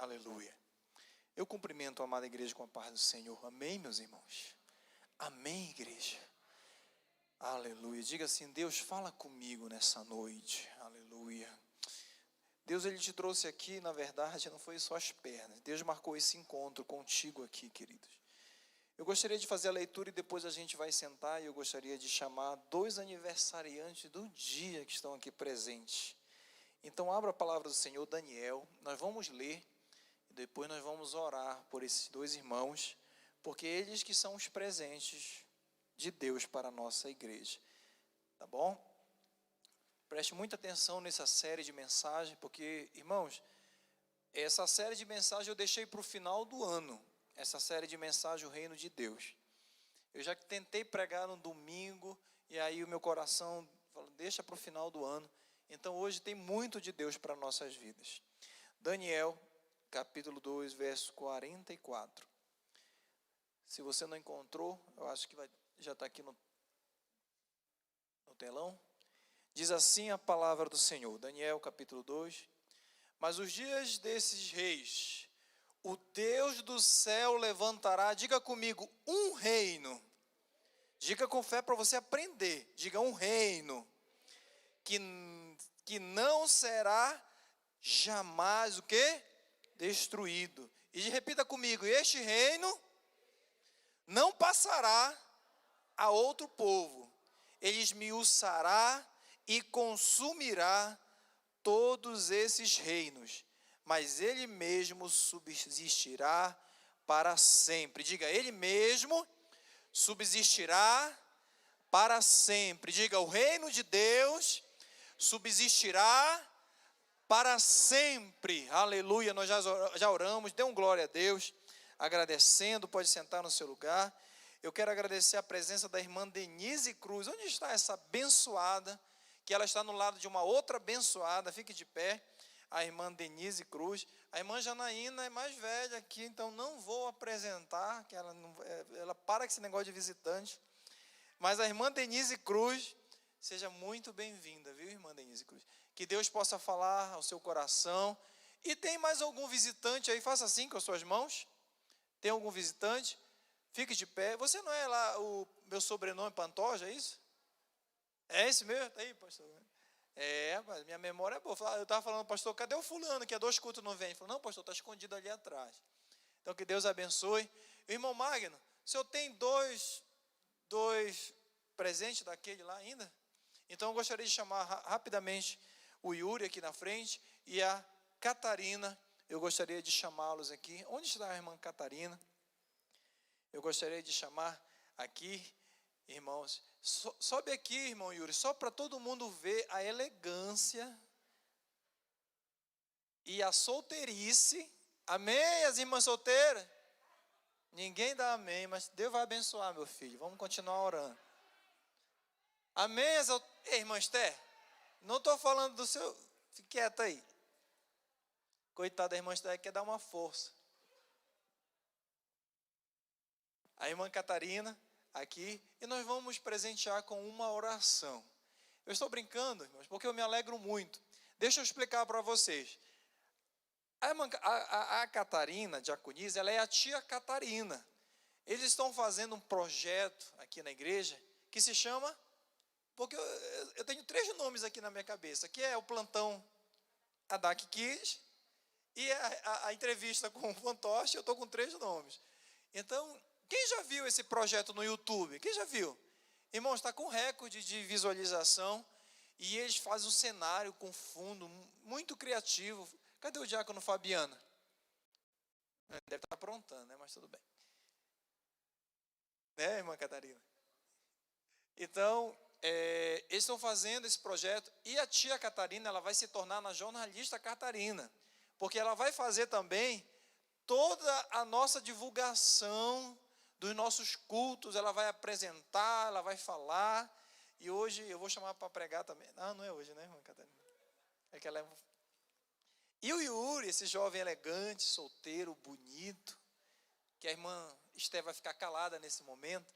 Aleluia. Eu cumprimento a amada igreja com a paz do Senhor. Amém, meus irmãos? Amém, igreja? Aleluia. Diga assim: Deus, fala comigo nessa noite. Aleluia. Deus, Ele te trouxe aqui, na verdade, não foi só as pernas. Deus marcou esse encontro contigo aqui, queridos. Eu gostaria de fazer a leitura e depois a gente vai sentar, e eu gostaria de chamar 2 aniversariantes do dia que estão aqui presentes. Então, abra a palavra do Senhor, Daniel. Nós vamos ler e depois nós vamos orar por esses 2 irmãos, porque eles que são os presentes de Deus para a nossa igreja. Tá bom? Preste muita atenção nessa série de mensagens, porque, irmãos, essa série de mensagens eu deixei para o final do ano. Essa série de mensagens, o reino de Deus. Eu já tentei pregar no domingo, e aí o meu coração falou, deixa para o final do ano. Então hoje tem muito de Deus para nossas vidas. Daniel, capítulo 2, verso 44. Se você não encontrou, eu acho que já está aqui no telão. Diz assim a palavra do Senhor, Daniel capítulo 2. Mas os dias desses reis, o Deus do céu levantará, diga comigo, um reino. Diga com fé para você aprender. Diga um reino que não será jamais o quê? Destruído. E repita comigo, este reino não passará a outro povo. Ele esmiuçará e consumirá todos esses reinos, mas ele mesmo subsistirá para sempre. Diga, ele mesmo subsistirá para sempre. Diga, o reino de Deus subsistirá para sempre. Aleluia, nós já oramos, dê um glória a Deus, agradecendo, pode sentar no seu lugar. Eu quero agradecer a presença da irmã Denise Cruz. Onde está essa abençoada? Que ela está no lado de uma outra abençoada, fique de pé, a irmã Denise Cruz. A irmã Janaína é mais velha aqui, então não vou apresentar, que ela para com esse negócio de visitante. Mas a irmã Denise Cruz, seja muito bem-vinda, viu, irmã Denise Cruz? Que Deus possa falar ao seu coração. E tem mais algum visitante aí? Faça assim com as suas mãos. Tem algum visitante? Fique de pé. Você não é lá, o meu sobrenome Pantoja, é isso? É esse mesmo? Está aí, pastor? Mas minha memória é boa. Eu estava falando, pastor, cadê o fulano que há 2 cultos não vem? Ele falou, não, pastor, está escondido ali atrás. Então, que Deus abençoe. Irmão Magno, o senhor tem dois presentes daquele lá ainda? Então, eu gostaria de chamar rapidamente o Yuri aqui na frente e a Catarina. Eu gostaria de chamá-los aqui. Onde está a irmã Catarina? Eu gostaria de chamar aqui, irmãos. Sobe aqui, irmão Yuri, só para todo mundo ver a elegância e a solteirice. Amém, as irmãs solteiras? Ninguém dá amém, mas Deus vai abençoar, meu filho. Vamos continuar orando. Amém, Ei, irmã Esther, não estou falando do seu... Fique quieta aí. Coitada da irmã Esther, quer dar uma força. A irmã Catarina aqui, e nós vamos presentear com uma oração. Eu estou brincando, irmãos, porque eu me alegro muito. Deixa eu explicar para vocês. A Catarina Diaconisa, ela é a tia Catarina. Eles estão fazendo um projeto aqui na igreja que se chama, porque eu tenho 3 nomes aqui na minha cabeça, que é o plantão Adak Kids e a entrevista com o Fantoche, eu estou com 3 nomes. Então, quem já viu esse projeto no YouTube? Quem já viu? Irmãos, está com recorde de visualização e eles fazem um cenário com fundo muito criativo. Cadê o diácono Fabiano? Deve estar aprontando, né? Mas tudo bem. Né, irmã Catarina? Então, eles estão fazendo esse projeto e a tia Catarina, ela vai se tornar na jornalista Catarina, porque ela vai fazer também toda a nossa divulgação dos nossos cultos, ela vai apresentar, ela vai falar, e hoje eu vou chamar para pregar também. Não é hoje, né, irmã Catarina? É que ela é... E o Yuri, esse jovem elegante, solteiro, bonito, que a irmã Esté vai ficar calada nesse momento,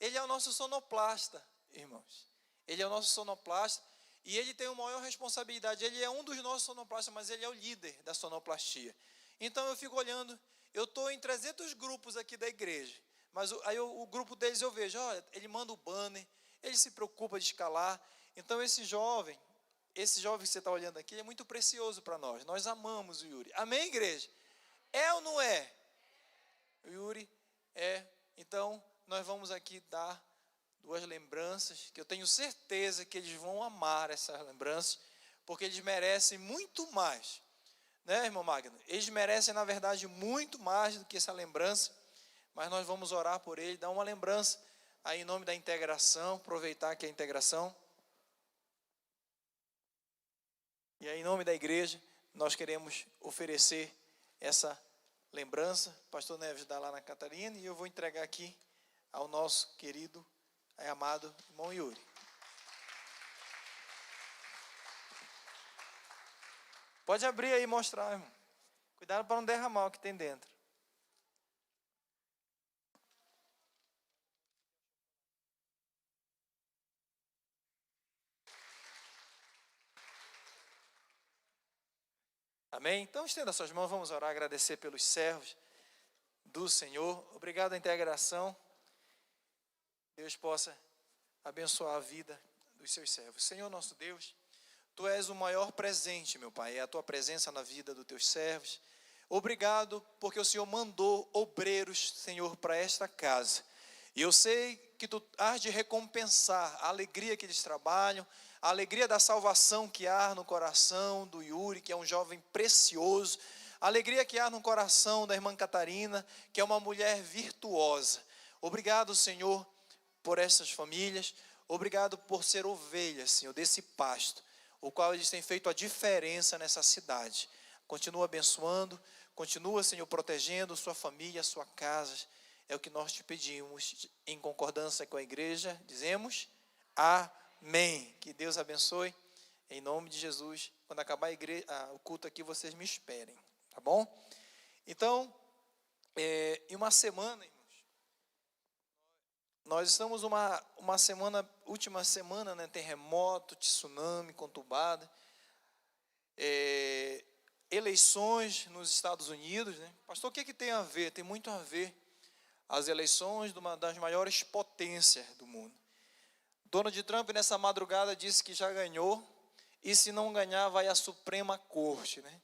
ele é o nosso sonoplasta, irmãos. Ele é o nosso sonoplasta, e ele tem uma maior responsabilidade. Ele é um dos nossos sonoplastas, mas ele é o líder da sonoplastia. Então eu fico olhando, eu estou em 300 grupos aqui da igreja, mas aí o grupo deles eu vejo, olha, ele manda o banner, ele se preocupa de escalar. Então esse jovem que você está olhando aqui, é muito precioso para nós amamos o Yuri, amém, igreja? É ou não é? O Yuri é. Então nós vamos aqui dar 2 lembranças, que eu tenho certeza que eles vão amar essas lembranças, porque eles merecem muito mais, né, irmão Magno? Eles merecem, na verdade, muito mais do que essa lembrança, mas nós vamos orar por ele, dar uma lembrança aí em nome da integração, aproveitar que é a integração. E aí, em nome da igreja, nós queremos oferecer essa lembrança. O pastor Neves dá lá na Catarina, e eu vou entregar aqui ao nosso querido e amado irmão Yuri. Pode abrir aí e mostrar, irmão. Cuidado para não derramar o que tem dentro. Amém? Então estenda suas mãos, vamos orar, agradecer pelos servos do Senhor. Obrigado à integração. Deus possa abençoar a vida dos seus servos. Senhor nosso Deus, Tu és o maior presente, meu Pai, é a Tua presença na vida dos Teus servos. Obrigado porque o Senhor mandou obreiros, Senhor, para esta casa. E eu sei que Tu hás de recompensar a alegria que eles trabalham, a alegria da salvação que há no coração do Yuri, que é um jovem precioso, a alegria que há no coração da irmã Catarina, que é uma mulher virtuosa. Obrigado, Senhor, por essas famílias. Obrigado por ser ovelhas, Senhor, desse pasto, o qual eles têm feito a diferença nessa cidade. Continua abençoando, continua, Senhor, protegendo sua família, sua casa. É o que nós te pedimos, em concordância com a igreja, dizemos amém. Que Deus abençoe, em nome de Jesus. Quando acabar o culto aqui, vocês me esperem, tá bom? Então, em uma semana, irmãos, nós estamos uma semana, última semana, né, terremoto, tsunami, conturbada, eleições nos Estados Unidos, né? Pastor, o que tem a ver? Tem muito a ver. As eleições de uma das maiores potências do mundo. Donald Trump, nessa madrugada, disse que já ganhou, e se não ganhar, vai à Suprema Corte, né?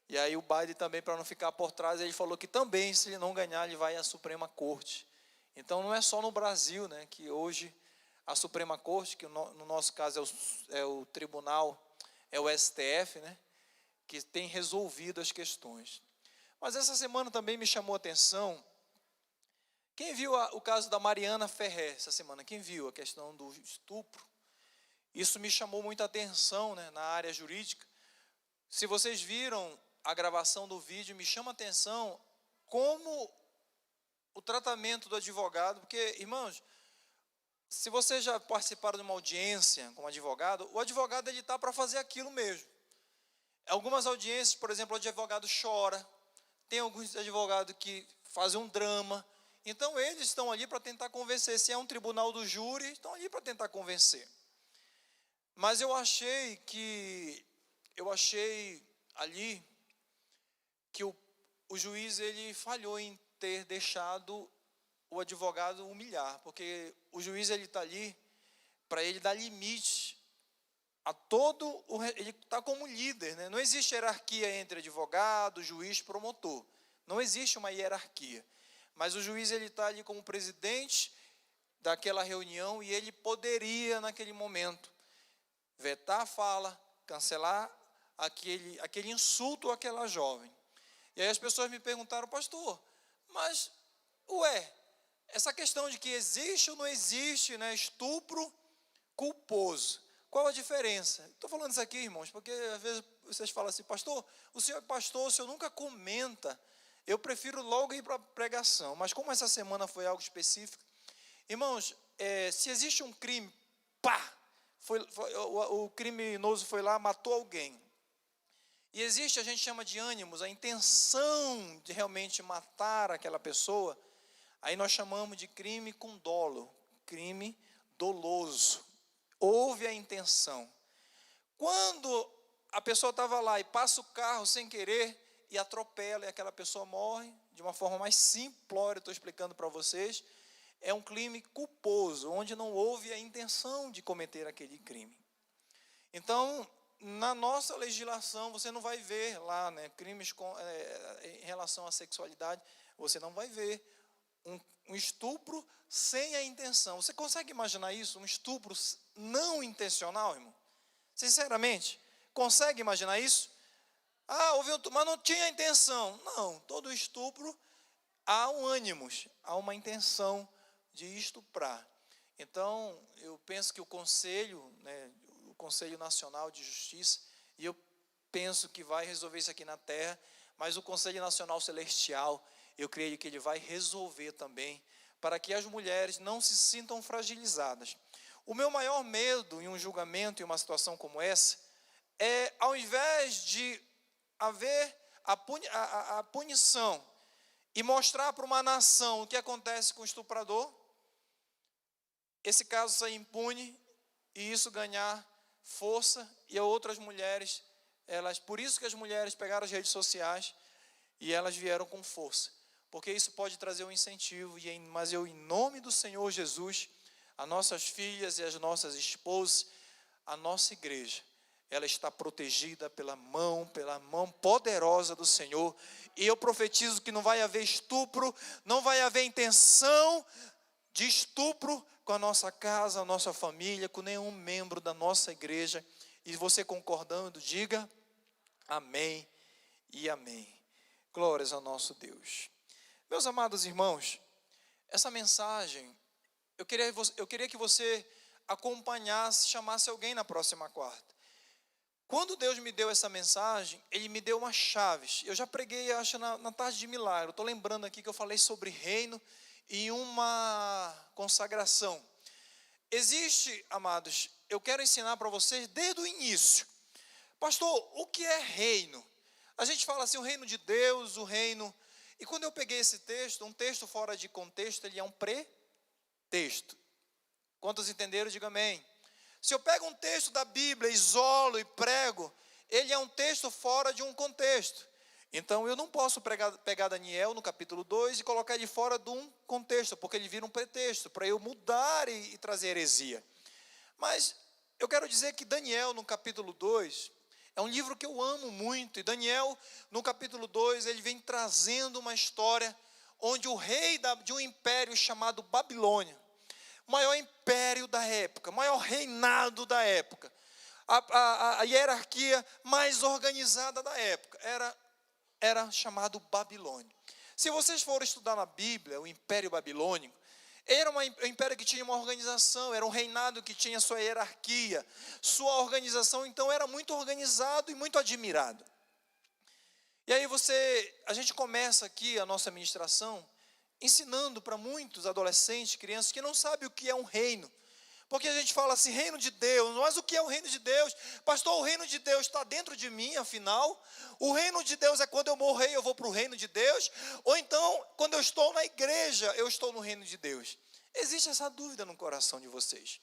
E aí o Biden também, para não ficar por trás, ele falou que também, se ele não ganhar, ele vai à Suprema Corte. Então, não é só no Brasil, né, que hoje a Suprema Corte, que no nosso caso é o tribunal, é o STF, né, que tem resolvido as questões. Mas essa semana também me chamou a atenção. Quem viu o caso da Mariana Ferrer essa semana? Quem viu a questão do estupro? Isso me chamou muita atenção, né, na área jurídica. Se vocês viram a gravação do vídeo, me chama a atenção como o tratamento do advogado, porque, irmãos, se vocês já participaram de uma audiência com um advogado, o advogado está para fazer aquilo mesmo. Algumas audiências, por exemplo, o advogado chora, tem alguns advogados que fazem um drama. Então, eles estão ali para tentar convencer. Se é um tribunal do júri, estão ali para tentar convencer. Mas eu achei ali que o juiz ele falhou em ter deixado o advogado humilhar, porque o juiz ele está ali para ele dar limite a ele está como líder, né? Não existe hierarquia entre advogado, juiz, promotor. Não existe uma hierarquia. Mas o juiz ele está ali como presidente daquela reunião e ele poderia, naquele momento, vetar a fala, cancelar aquele insulto àquela jovem. E aí as pessoas me perguntaram, pastor, mas, essa questão de que existe ou não existe, né, estupro culposo, qual a diferença? Estou falando isso aqui, irmãos, porque às vezes vocês falam assim, pastor, o senhor é pastor, o senhor nunca comenta. Eu prefiro logo ir para a pregação, mas como essa semana foi algo específico, irmãos, se existe um crime, o criminoso foi lá, matou alguém, e existe, a gente chama de ânimos, a intenção de realmente matar aquela pessoa, aí nós chamamos de crime com dolo, crime doloso, houve a intenção. Quando a pessoa estava lá e passa o carro sem querer, e atropela, e aquela pessoa morre, de uma forma mais simplória, estou explicando para vocês, é um crime culposo, onde não houve a intenção de cometer aquele crime. Então, na nossa legislação, você não vai ver lá, né, crimes em relação à sexualidade, você não vai ver um estupro sem a intenção. Você consegue imaginar isso? Um estupro não intencional, irmão? Sinceramente, consegue imaginar isso? Houve mas não tinha intenção. Não, todo estupro há um ânimos, há uma intenção de estuprar. Então, eu penso que o Conselho, né, o Conselho Nacional de Justiça, e eu penso que vai resolver isso aqui na terra, mas o Conselho Nacional Celestial, eu creio que ele vai resolver também, para que as mulheres não se sintam fragilizadas. O meu maior medo em um julgamento, em uma situação como essa, é, ao invés de haver a punição e mostrar para uma nação o que acontece com o estuprador, esse caso sair impune e isso ganhar força, e outras mulheres, por isso que as mulheres pegaram as redes sociais e elas vieram com força, porque isso pode trazer um incentivo, mas eu, em nome do Senhor Jesus, as nossas filhas e as nossas esposas, a nossa igreja, ela está protegida pela mão poderosa do Senhor, e eu profetizo que não vai haver estupro, não vai haver intenção de estupro com a nossa casa, a nossa família, com nenhum membro da nossa igreja. E você concordando, diga amém e amém. Glórias ao nosso Deus. Meus amados irmãos, essa mensagem, eu queria que você acompanhasse, chamasse alguém na próxima quarta. Quando Deus me deu essa mensagem, Ele me deu umas chaves. Eu já preguei, acho, na tarde de milagre. Estou lembrando aqui que eu falei sobre reino e uma consagração. Existe, amados, eu quero ensinar para vocês desde o início. Pastor, o que é reino? A gente fala assim, o reino de Deus, o reino... E quando eu peguei esse texto, um texto fora de contexto, ele é um pretexto. Quantos entenderam? Diga amém. Se eu pego um texto da Bíblia, isolo e prego, ele é um texto fora de um contexto. Então, eu não posso pegar Daniel no capítulo 2 e colocar ele fora de um contexto, porque ele vira um pretexto, para eu mudar e trazer heresia. Mas, eu quero dizer que Daniel, no capítulo 2, é um livro que eu amo muito, e Daniel, no capítulo 2, ele vem trazendo uma história onde o rei de um império chamado Babilônia, o maior império da época, o maior reinado da época, a hierarquia mais organizada da época, era chamado Babilônia. Se vocês forem estudar na Bíblia, o Império Babilônico, era um império que tinha uma organização, era um reinado que tinha sua hierarquia, sua organização, então era muito organizado e muito admirado. E aí a gente começa aqui a nossa ministração, ensinando para muitos adolescentes, crianças, que não sabem o que é um reino. Porque a gente fala assim, reino de Deus, mas o que é o reino de Deus? Pastor, o reino de Deus está dentro de mim, afinal? O reino de Deus é quando eu morrer, eu vou para o reino de Deus? Ou então, quando eu estou na igreja, eu estou no reino de Deus? Existe essa dúvida no coração de vocês.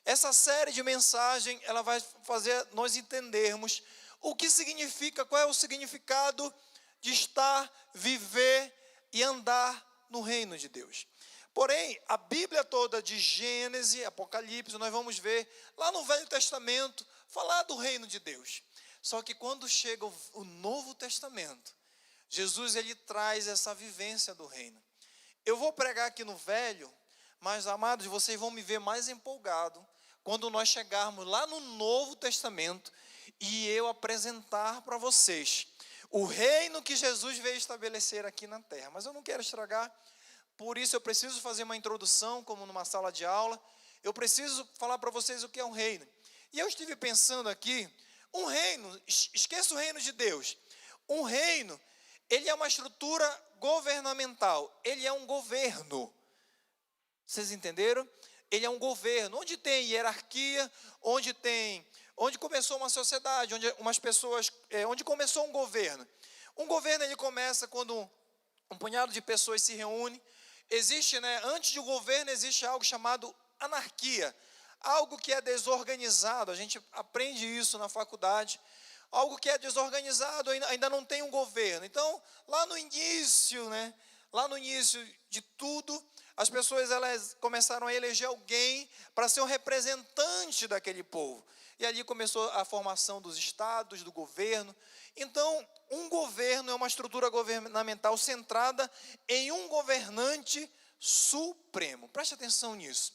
Essa série de mensagem, ela vai fazer nós entendermos o que significa, qual é o significado de estar, viver e andar no reino de Deus. Porém, a Bíblia toda de Gênesis, Apocalipse, nós vamos ver lá no Velho Testamento, falar do reino de Deus. Só que quando chega o Novo Testamento, Jesus ele traz essa vivência do reino. Eu vou pregar aqui no Velho, mas amados, vocês vão me ver mais empolgado quando nós chegarmos lá no Novo Testamento e eu apresentar para vocês o reino que Jesus veio estabelecer aqui na terra. Mas eu não quero estragar. Por isso eu preciso fazer uma introdução, como numa sala de aula. Eu preciso falar para vocês o que é um reino. E eu estive pensando aqui, um reino, esqueça o reino de Deus. Um reino, ele é uma estrutura governamental. Ele é um governo. Vocês entenderam? Ele é um governo, onde tem hierarquia, onde começou uma sociedade, onde começou um governo. Um governo ele começa quando um punhado de pessoas se reúne. Existe, antes do governo, existe algo chamado anarquia, algo que é desorganizado, a gente aprende isso na faculdade, algo que é desorganizado, ainda não tem um governo. Então, lá no início, lá no início de tudo, as pessoas elas começaram a eleger alguém para ser um representante daquele povo. E ali começou a formação dos estados, do governo. Então, um governo é uma estrutura governamental centrada em um governante supremo. Preste atenção nisso.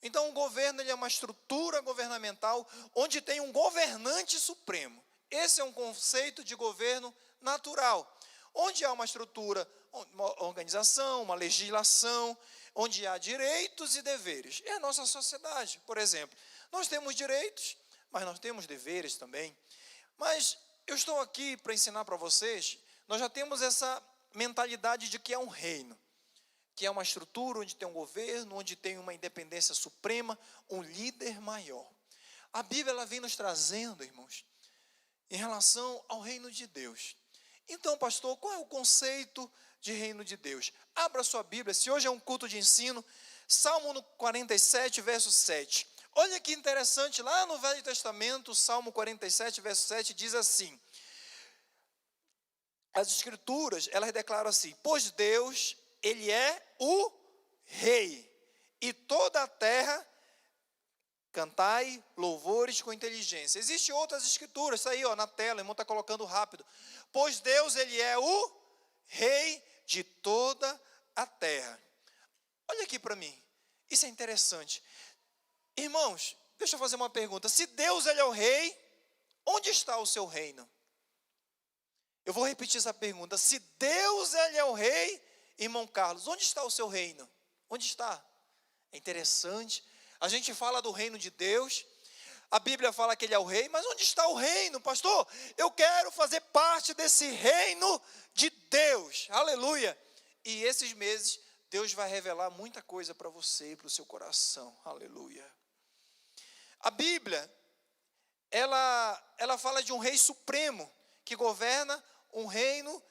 Então, o governo ele é uma estrutura governamental onde tem um governante supremo. Esse é um conceito de governo natural, onde há uma estrutura, uma organização, uma legislação, onde há direitos e deveres. É a nossa sociedade, por exemplo. Nós temos direitos, mas nós temos deveres também. Mas eu estou aqui para ensinar para vocês, nós já temos essa mentalidade de que é um reino, que é uma estrutura onde tem um governo, onde tem uma independência suprema, um líder maior. A Bíblia ela vem nos trazendo, irmãos, em relação ao reino de Deus. Então, pastor, qual é o conceito de reino de Deus? Abra sua Bíblia, se hoje é um culto de ensino, Salmo 47, verso 7. Olha que interessante, lá no Velho Testamento, Salmo 47, verso 7, diz assim, as Escrituras, elas declaram assim, pois Deus, Ele é o Rei, e toda a terra cantai louvores com inteligência. Existem outras Escrituras, isso aí na tela, o irmão está colocando rápido. Pois Deus, Ele é o Rei de toda a terra. Olha aqui para mim, isso é interessante. Irmãos, deixa eu fazer uma pergunta. Se Deus ele é o rei, onde está o seu reino? Eu vou repetir essa pergunta. Se Deus ele é o rei, irmão Carlos, onde está o seu reino? Onde está? É interessante. A gente fala do reino de Deus. A Bíblia fala que ele é o rei, mas onde está o reino, pastor? Eu quero fazer parte desse reino de Deus. Aleluia. E esses meses, Deus vai revelar muita coisa para você e para o seu coração. Aleluia. A Bíblia, ela fala de um rei supremo, que governa um reino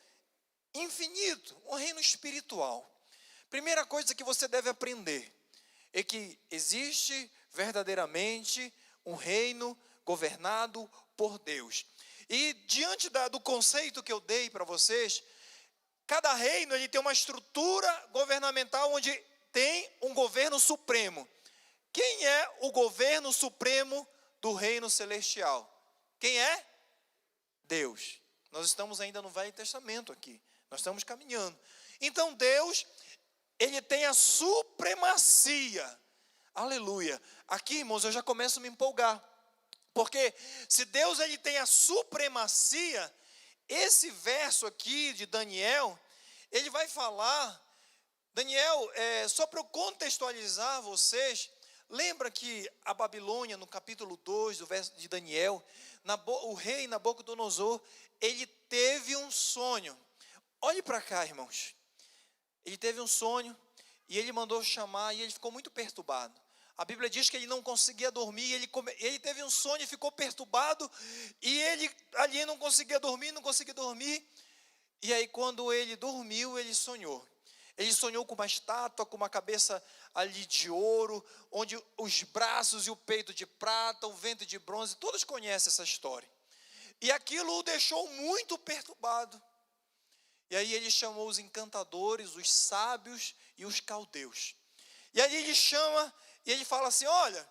infinito, um reino espiritual. Primeira coisa que você deve aprender, é que existe verdadeiramente um reino governado por Deus. E diante do conceito que eu dei para vocês, cada reino ele tem uma estrutura governamental onde tem um governo supremo. Quem é o governo supremo do reino celestial? Quem é? Deus. Nós estamos ainda no Velho Testamento aqui. Nós estamos caminhando. Então Deus, ele tem a supremacia. Aleluia. Aqui, irmãos, eu já começo a me empolgar. Porque se Deus ele tem a supremacia, esse verso aqui de Daniel, ele vai falar, Daniel, só para eu contextualizar vocês, lembra que a Babilônia, no capítulo 2 do verso de Daniel, o rei Nabucodonosor, ele teve um sonho. Olhe para cá, irmãos. Ele teve um sonho e ele mandou chamar e ele ficou muito perturbado. A Bíblia diz que ele não conseguia dormir, ele teve um sonho e ficou perturbado, e ele ali não conseguia dormir. E aí quando ele dormiu, ele sonhou. Ele sonhou com uma estátua, com uma cabeça ali de ouro, onde os braços e o peito de prata, o ventre de bronze, todos conhecem essa história. E aquilo o deixou muito perturbado. E aí ele chamou os encantadores, os sábios e os caldeus. E aí ele chama e ele fala assim, olha,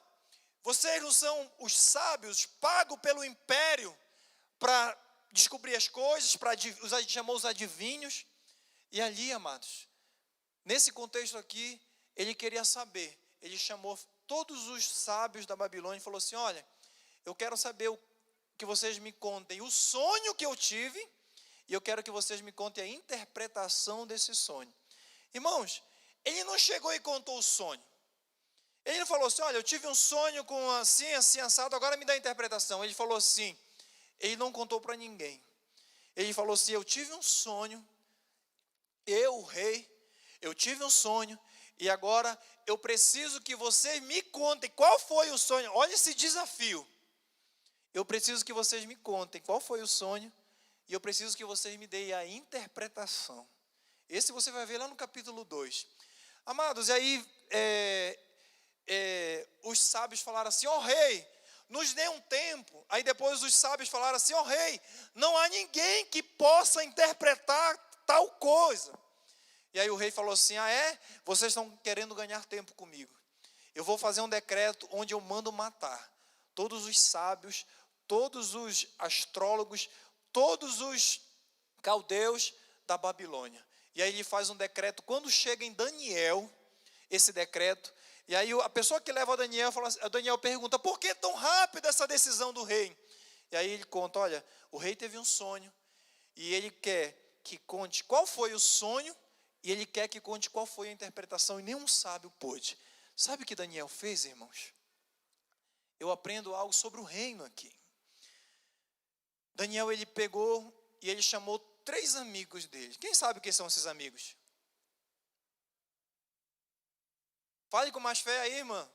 vocês não são os sábios pagos pelo império para descobrir as coisas, chamou os adivinhos. E ali, amados, nesse contexto aqui, ele queria saber. Ele chamou todos os sábios da Babilônia e falou assim, olha, eu quero saber que vocês me contem o sonho que eu tive, e eu quero que vocês me contem a interpretação desse sonho. Irmãos, ele não chegou e contou o sonho. Ele não falou assim, olha, eu tive um sonho com assim, assim, assado, agora me dá a interpretação. Ele falou assim, ele não contou para ninguém. Ele falou assim, eu tive um sonho, eu, o rei, eu tive um sonho, e agora eu preciso que vocês me contem qual foi o sonho. Olha esse desafio. Eu preciso que vocês me contem qual foi o sonho, e eu preciso que vocês me deem a interpretação. Esse você vai ver lá no capítulo 2. Amados, e aí os sábios falaram assim, ó rei, nos dê um tempo. Aí depois os sábios falaram assim: ó rei, não há ninguém que possa interpretar tal coisa. E aí o rei falou assim: ah é? Vocês estão querendo ganhar tempo comigo. Eu vou fazer um decreto onde eu mando matar todos os sábios, todos os astrólogos, todos os caldeus da Babilônia. E aí ele faz um decreto. Quando chega em Daniel, esse decreto, e aí a pessoa que leva a Daniel, Daniel pergunta: por que tão rápida essa decisão do rei? E aí ele conta: olha, o rei teve um sonho, e ele quer que conte qual foi o sonho, e ele quer que conte qual foi a interpretação, e nenhum sábio pôde. Sabe o que Daniel fez, irmãos? Eu aprendo algo sobre o reino aqui. Daniel, ele pegou e ele chamou 3 amigos dele. Quem sabe quem são esses amigos? Fale com mais fé aí, irmã.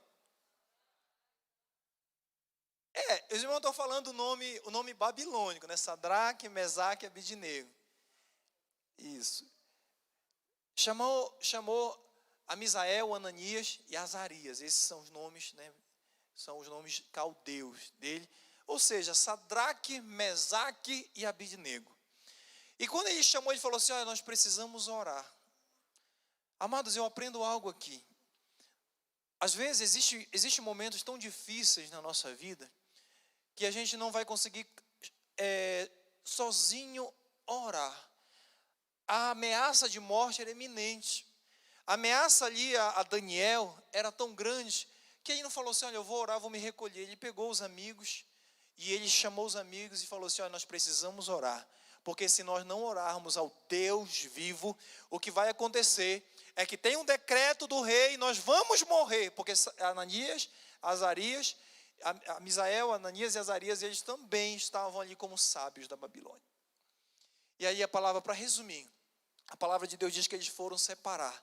Os irmãos estão falando o nome babilônico, né? Sadraque, Mesaque e Abidnego. Isso. Chamou a Misael, Ananias e Azarias. Esses são os nomes, né? São os nomes caldeus dele. Ou seja, Sadraque, Mesaque e Abidnego. E quando ele chamou, ele falou assim: olha, nós precisamos orar. Amados, eu aprendo algo aqui. Às vezes existem momentos tão difíceis na nossa vida que a gente não vai conseguir sozinho orar. A ameaça de morte era iminente. A ameaça ali a Daniel era tão grande que ele não falou assim: olha, eu vou orar, vou me recolher. Ele pegou os amigos e ele chamou os amigos e falou assim: olha, nós precisamos orar. Porque se nós não orarmos ao Deus vivo, o que vai acontecer é que tem um decreto do rei e nós vamos morrer. Porque Ananias, Azarias, a Misael, Ananias e Azarias, eles também estavam ali como sábios da Babilônia. E aí a palavra, para resumir, a palavra de Deus diz que eles foram separar.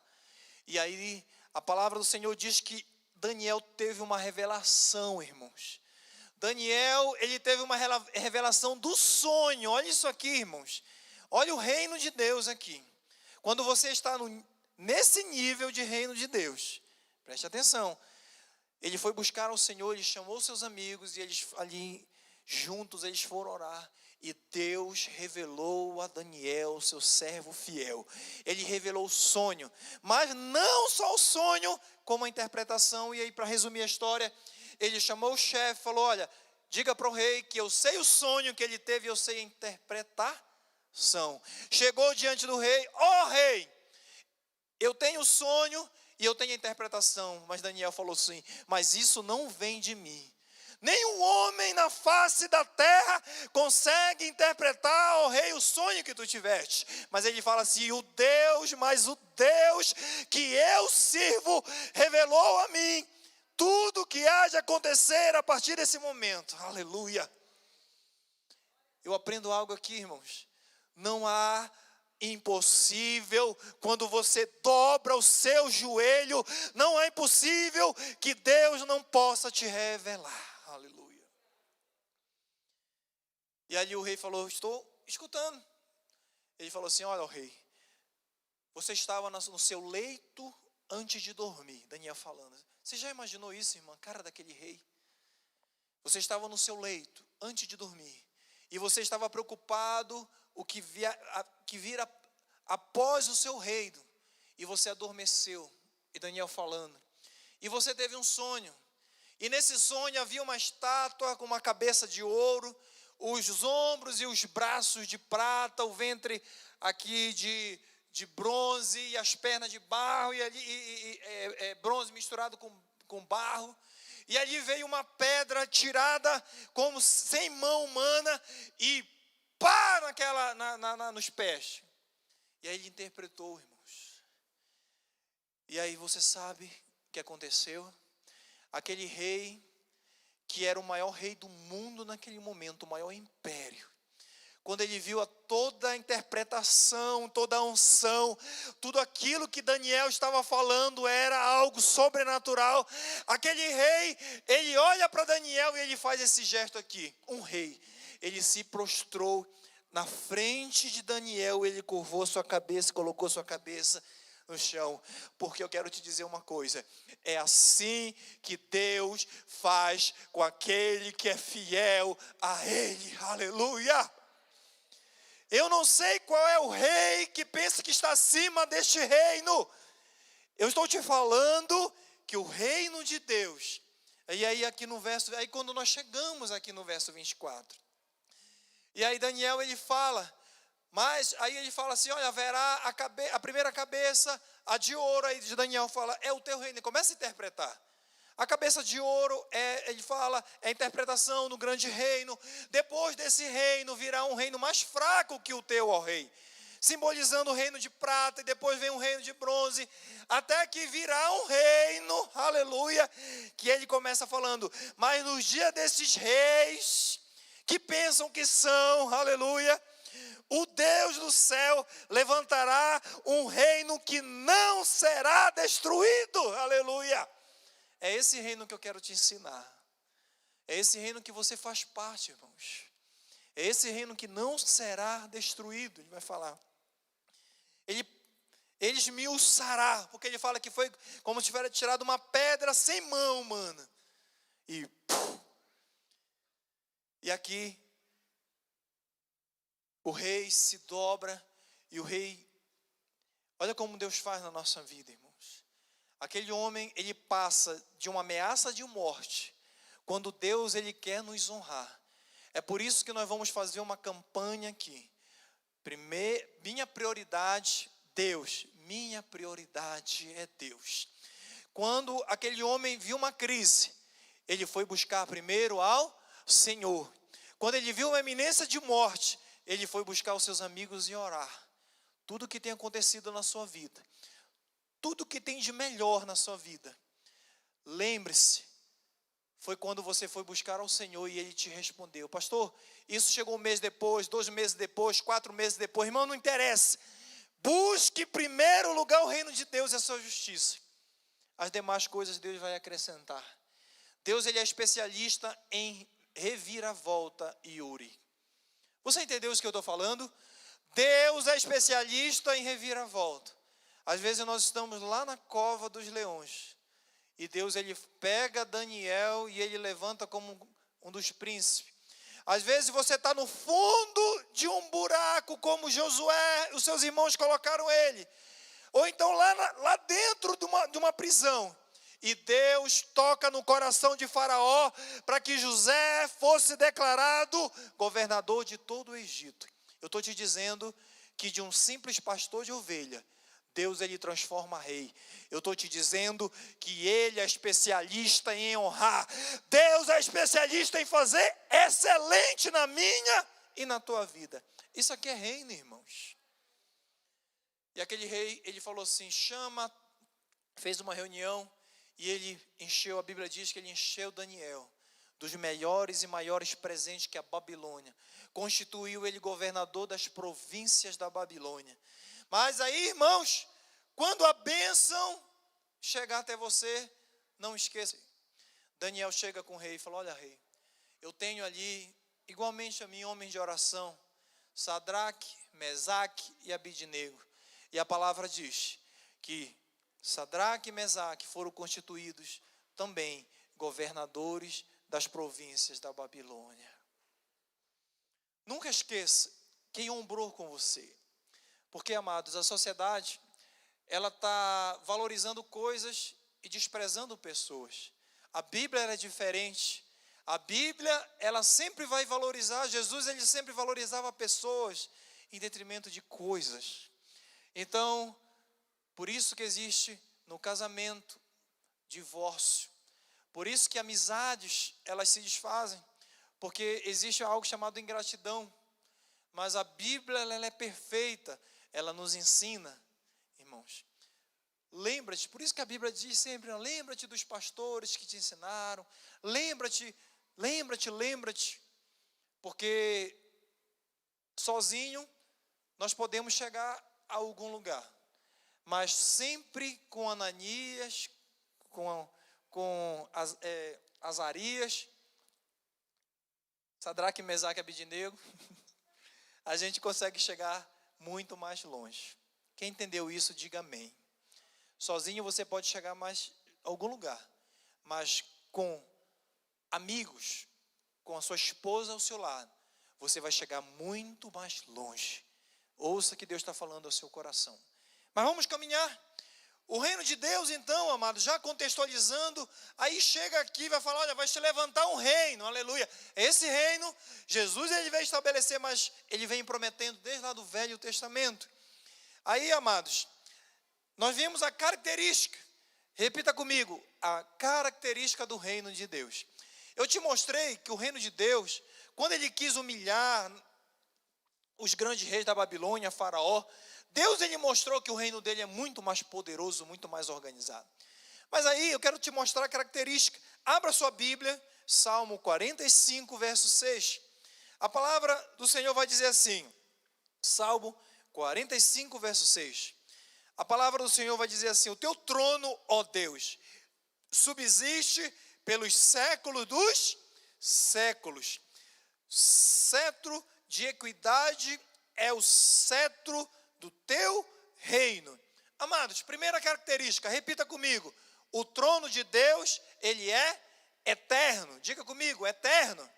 E aí a palavra do Senhor diz que Daniel teve uma revelação, irmãos. Daniel, ele teve uma revelação do sonho. Olha isso aqui, irmãos. Olha o reino de Deus aqui. Quando você está nesse nível de reino de Deus, preste atenção. Ele foi buscar ao Senhor, ele chamou seus amigos e eles ali juntos eles foram orar. E Deus revelou a Daniel, seu servo fiel. Ele revelou o sonho, mas não só o sonho, como a interpretação. E aí, para resumir a história, ele chamou o chefe e falou: olha, diga para o rei que eu sei o sonho que ele teve, eu sei a interpretação. Chegou diante do rei: ó rei, eu tenho o sonho e eu tenho a interpretação. Mas Daniel falou assim: mas isso não vem de mim. Nenhum homem na face da terra consegue interpretar, ó rei, o sonho que tu tiveste. Mas ele fala assim: o Deus que eu sirvo revelou a mim tudo que há de acontecer a partir desse momento. Aleluia. Eu aprendo algo aqui, irmãos. Não há impossível quando você dobra o seu joelho. Não é impossível que Deus não possa te revelar. Aleluia. E ali o rei falou: estou escutando. Ele falou assim: olha, rei, você estava no seu leito antes de dormir. Daniel falando. Você já imaginou isso, irmã? Cara daquele rei. Você estava no seu leito antes de dormir. E você estava preocupado o que vira após o seu reino. E você adormeceu. E Daniel falando. E você teve um sonho. E nesse sonho havia uma estátua com uma cabeça de ouro, os ombros e os braços de prata, o ventre aqui de bronze e as pernas de barro, e ali bronze misturado com barro. E ali veio uma pedra tirada como sem mão humana e pá nos pés. E aí ele interpretou, irmãos. E aí você sabe o que aconteceu? Aquele rei, que era o maior rei do mundo naquele momento, o maior império. Quando ele viu toda a interpretação, toda a unção, tudo aquilo que Daniel estava falando era algo sobrenatural. Aquele rei, ele olha para Daniel e ele faz esse gesto aqui. Um rei, ele se prostrou na frente de Daniel, ele curvou sua cabeça, colocou sua cabeça no chão, porque eu quero te dizer uma coisa, é assim que Deus faz com aquele que é fiel a Ele, aleluia. Eu não sei qual é o rei que pensa que está acima deste reino, eu estou te falando que o reino de Deus, e aí aqui no verso, aí quando nós chegamos aqui no verso 24, e aí Daniel ele fala, mas aí ele fala assim, olha, haverá a primeira cabeça, a de ouro, aí de Daniel fala, é o teu reino, ele começa a interpretar. A cabeça de ouro, ele fala, é a interpretação do grande reino. Depois desse reino virá um reino mais fraco que o teu, ó rei. Simbolizando o reino de prata, e depois vem um reino de bronze, até que virá um reino, aleluia, que ele começa falando, mas nos dias desses reis, que pensam que são, aleluia, o Deus do céu levantará um reino que não será destruído, aleluia. É esse reino que eu quero te ensinar. É esse reino que você faz parte, irmãos. É esse reino que não será destruído. Ele vai falar. Ele esmiuçará, porque ele fala que foi como se tivesse tirado uma pedra sem mão, mano. E aqui, o rei se dobra, e o rei, olha como Deus faz na nossa vida, irmãos. Aquele homem, ele passa de uma ameaça de morte, quando Deus, ele quer nos honrar. É por isso que nós vamos fazer uma campanha aqui. Minha prioridade, Deus. Minha prioridade é Deus. Quando aquele homem viu uma crise, ele foi buscar primeiro ao Senhor. Quando ele viu uma iminência de morte, ele foi buscar os seus amigos e orar. Tudo que tem acontecido na sua vida, tudo que tem de melhor na sua vida, lembre-se, foi quando você foi buscar ao Senhor e Ele te respondeu. Pastor, isso chegou um mês depois, 2 meses depois, 4 meses depois. Irmão, não interessa. Busque em primeiro lugar o reino de Deus e a sua justiça. As demais coisas Deus vai acrescentar. Deus, ele é especialista em reviravolta, Yuri. Você entendeu isso que eu estou falando? Deus é especialista em reviravolta. Às vezes nós estamos lá na cova dos leões, e Deus, ele pega Daniel e ele levanta como um dos príncipes. Às vezes você está no fundo de um buraco, como Josué, os seus irmãos colocaram ele. Ou então lá dentro de uma prisão. E Deus toca no coração de Faraó, para que José fosse declarado governador de todo o Egito. Eu estou te dizendo que de um simples pastor de ovelha, Deus, ele transforma rei. Eu estou te dizendo que Ele é especialista em honrar. Deus é especialista em fazer excelente na minha e na tua vida. Isso aqui é reino, irmãos. E aquele rei, ele falou assim, fez uma reunião, e ele encheu, a Bíblia diz que ele encheu Daniel dos melhores e maiores presentes que a Babilônia. Constituiu ele governador das províncias da Babilônia. Mas aí, irmãos, quando a bênção chegar até você, não esqueça. Daniel chega com o rei e fala, olha rei, eu tenho ali, igualmente a mim, homens de oração, Sadraque, Mesaque e Abidnego. E a palavra diz que Sadraque e Mesaque foram constituídos também governadores das províncias da Babilônia. Nunca esqueça quem honrou com você. Porque, amados, a sociedade, ela está valorizando coisas e desprezando pessoas. A Bíblia era diferente. A Bíblia, ela sempre vai valorizar, Jesus, ele sempre valorizava pessoas em detrimento de coisas. Então, por isso que existe no casamento divórcio. Por isso que amizades, elas se desfazem. Porque existe algo chamado ingratidão. Mas a Bíblia, ela é perfeita. Ela nos ensina, irmãos. Lembra-te, por isso que a Bíblia diz sempre, lembra-te dos pastores que te ensinaram. Lembra-te. Porque sozinho nós podemos chegar a algum lugar. Mas sempre com Ananias, com Azarias, Sadraque, Mesaque e Abidnego, a gente consegue chegar muito mais longe. Quem entendeu isso, diga amém. Sozinho você pode chegar mais a algum lugar, mas com amigos, com a sua esposa ao seu lado, você vai chegar muito mais longe. Ouça que Deus está falando ao seu coração. Mas vamos caminhar. O reino de Deus, então, amados, já contextualizando, aí chega aqui e vai falar, olha, vai se levantar um reino, aleluia. Esse reino, Jesus ele veio estabelecer, mas ele vem prometendo desde lá do Velho Testamento. Aí, amados, nós vimos a característica, repita comigo, a característica do reino de Deus. Eu te mostrei que o reino de Deus, quando ele quis humilhar os grandes reis da Babilônia, Faraó, Deus ele mostrou que o reino dele é muito mais poderoso, muito mais organizado. Mas aí eu quero te mostrar a característica. Abra sua Bíblia, Salmo 45, verso 6. A palavra do Senhor vai dizer assim, Salmo 45, verso 6. A palavra do Senhor vai dizer assim, o teu trono, ó Deus, subsiste pelos séculos dos séculos. Cetro de equidade é o cetro do teu reino. Amados, primeira característica, repita comigo. O trono de Deus, ele é eterno. Diga comigo, eterno.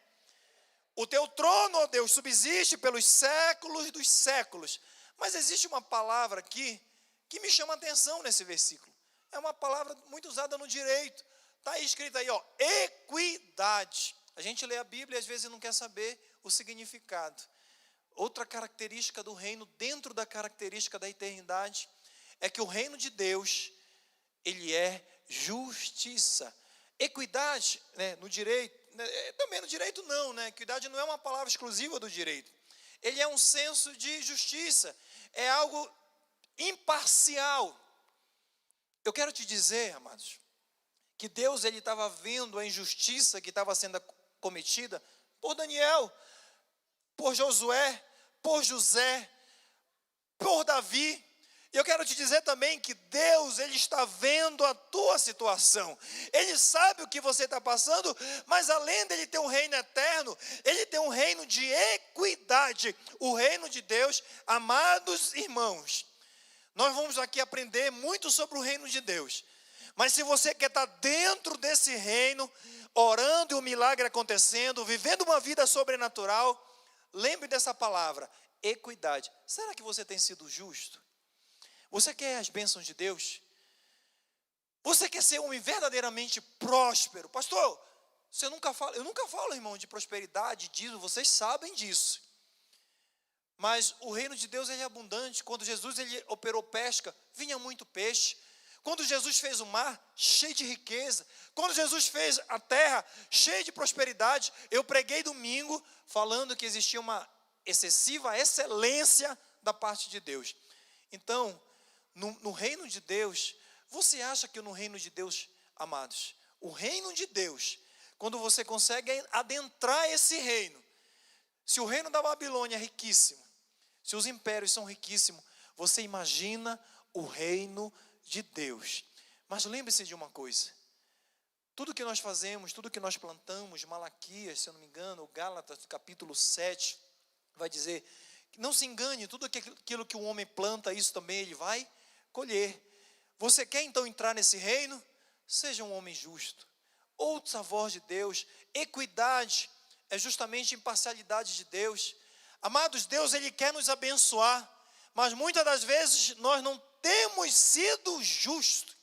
O teu trono, ó Deus, subsiste pelos séculos dos séculos. Mas existe uma palavra aqui que me chama a atenção nesse versículo. É uma palavra muito usada no direito. Está escrito aí, ó, equidade. A gente lê a Bíblia e às vezes não quer saber o significado. Outra característica do reino, dentro da característica da eternidade, é que o reino de Deus, ele é justiça. Equidade, né, no direito, também no direito não, né? Equidade não é uma palavra exclusiva do direito. Ele é um senso de justiça, é algo imparcial. Eu quero te dizer, amados, que Deus ele estava vendo a injustiça que estava sendo cometida por Daniel, por Josué, por José, por Davi. E eu quero te dizer também que Deus, ele está vendo a tua situação. Ele sabe o que você está passando, mas além dele ter um reino eterno, ele tem um reino de equidade. O reino de Deus, amados irmãos, nós vamos aqui aprender muito sobre o reino de Deus. Mas se você quer estar dentro desse reino, orando e o milagre acontecendo, vivendo uma vida sobrenatural, lembre dessa palavra, equidade. Será que você tem sido justo? Você quer as bênçãos de Deus? Você quer ser um homem verdadeiramente próspero? Pastor, eu nunca falo, irmão, de prosperidade, disso, vocês sabem disso. Mas o reino de Deus ele é abundante. Quando Jesus ele operou pesca, vinha muito peixe. Quando Jesus fez o mar, cheio de riqueza. Quando Jesus fez a terra, cheia de prosperidade. Eu preguei domingo, falando que existia uma excessiva excelência da parte de Deus. Então, no reino de Deus, você acha que no reino de Deus, amados, o reino de Deus, quando você consegue adentrar esse reino, se o reino da Babilônia é riquíssimo, se os impérios são riquíssimos, você imagina o reino de Deus. Mas lembre-se de uma coisa, tudo que nós fazemos, tudo que nós plantamos, Malaquias, se eu não me engano, Gálatas, capítulo 7, vai dizer, não se engane, tudo aquilo que o homem planta, isso também ele vai colher. Você quer então entrar nesse reino? Seja um homem justo, ouça a voz de Deus. Equidade é justamente imparcialidade de Deus. Amados, Deus ele quer nos abençoar, mas muitas das vezes nós não temos sido justos.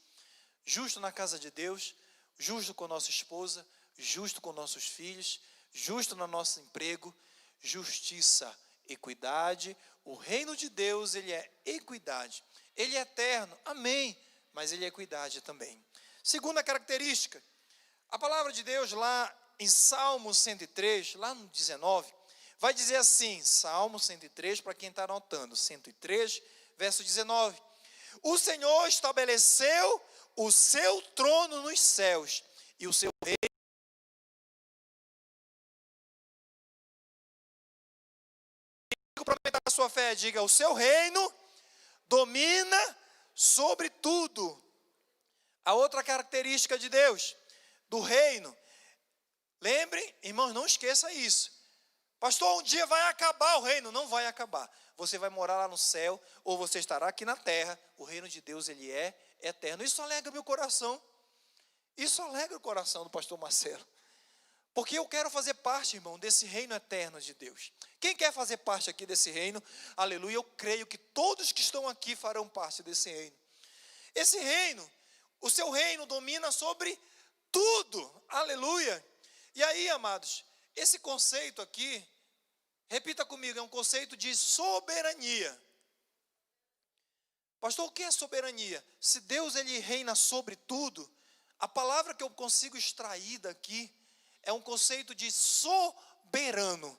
Justo na casa de Deus, justo com a nossa esposa, justo com nossos filhos, justo no nosso emprego. Justiça, equidade. O reino de Deus, ele é equidade. Ele é eterno, amém, mas ele é equidade também. Segunda característica, a palavra de Deus lá em Salmo 103, lá no 19, vai dizer assim, Salmo 103, para quem está anotando, 103, verso 19. O Senhor estabeleceu o seu trono nos céus, e o seu reino. Complementar a sua fé, diga, o seu reino domina sobre tudo. A outra característica de Deus, do reino, lembre, irmãos, não esqueça isso. Pastor, um dia vai acabar o reino. Não vai acabar. Você vai morar lá no céu, ou você estará aqui na terra. O reino de Deus, ele é eterno. Isso alegra meu coração. Isso alegra o coração do pastor Marcelo. Porque eu quero fazer parte, irmão, desse reino eterno de Deus. Quem quer fazer parte aqui desse reino? Aleluia, eu creio que todos que estão aqui farão parte desse reino. Esse reino, o seu reino domina sobre tudo. Aleluia. E aí, amados, esse conceito aqui, repita comigo, é um conceito de soberania. Pastor, o que é soberania? Se Deus ele reina sobre tudo, a palavra que eu consigo extrair daqui é um conceito de soberano.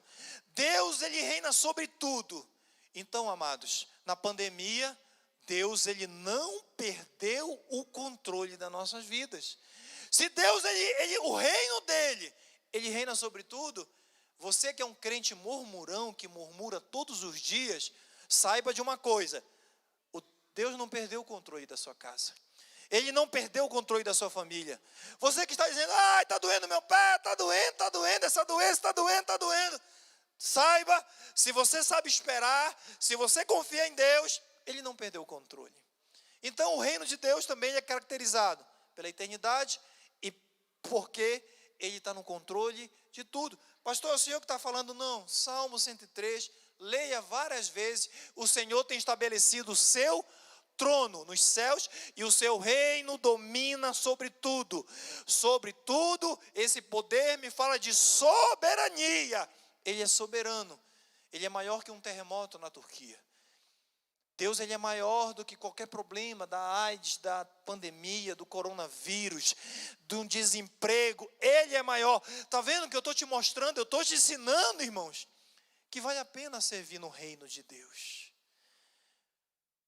Deus ele reina sobre tudo. Então, amados, na pandemia, Deus ele não perdeu o controle das nossas vidas. Se Deus o reino dele, ele reina sobre tudo. Você que é um crente murmurão, que murmura todos os dias, saiba de uma coisa: Deus não perdeu o controle da sua casa. Ele não perdeu o controle da sua família. Você que está dizendo, ai, está doendo meu pé, está doendo, essa doença está doendo. Saiba, se você sabe esperar, se você confia em Deus, ele não perdeu o controle. Então o reino de Deus também é caracterizado pela eternidade e porque ele está no controle de tudo. Pastor, é o senhor que está falando? Não, Salmo 103, leia várias vezes. O Senhor tem estabelecido o seu trono nos céus e o seu reino domina sobre tudo. Sobre tudo, esse poder me fala de soberania. Ele é soberano. Ele é maior que um terremoto na Turquia. Deus ele é maior do que qualquer problema da AIDS, da pandemia, do coronavírus, de um desemprego. Ele é maior. Está vendo que eu estou te mostrando, eu estou te ensinando, irmãos, que vale a pena servir no reino de Deus.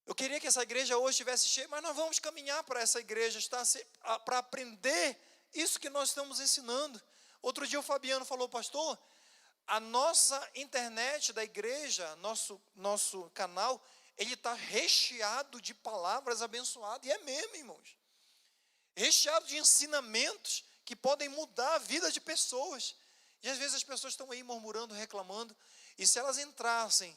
Eu queria que essa igreja hoje estivesse cheia, mas nós vamos caminhar para essa igreja, para aprender isso que nós estamos ensinando. Outro dia o Fabiano falou, pastor, a nossa internet da igreja, nosso canal, ele está recheado de palavras abençoadas, e é mesmo, irmãos. Recheado de ensinamentos que podem mudar a vida de pessoas. E às vezes as pessoas estão aí murmurando, reclamando, e se elas entrassem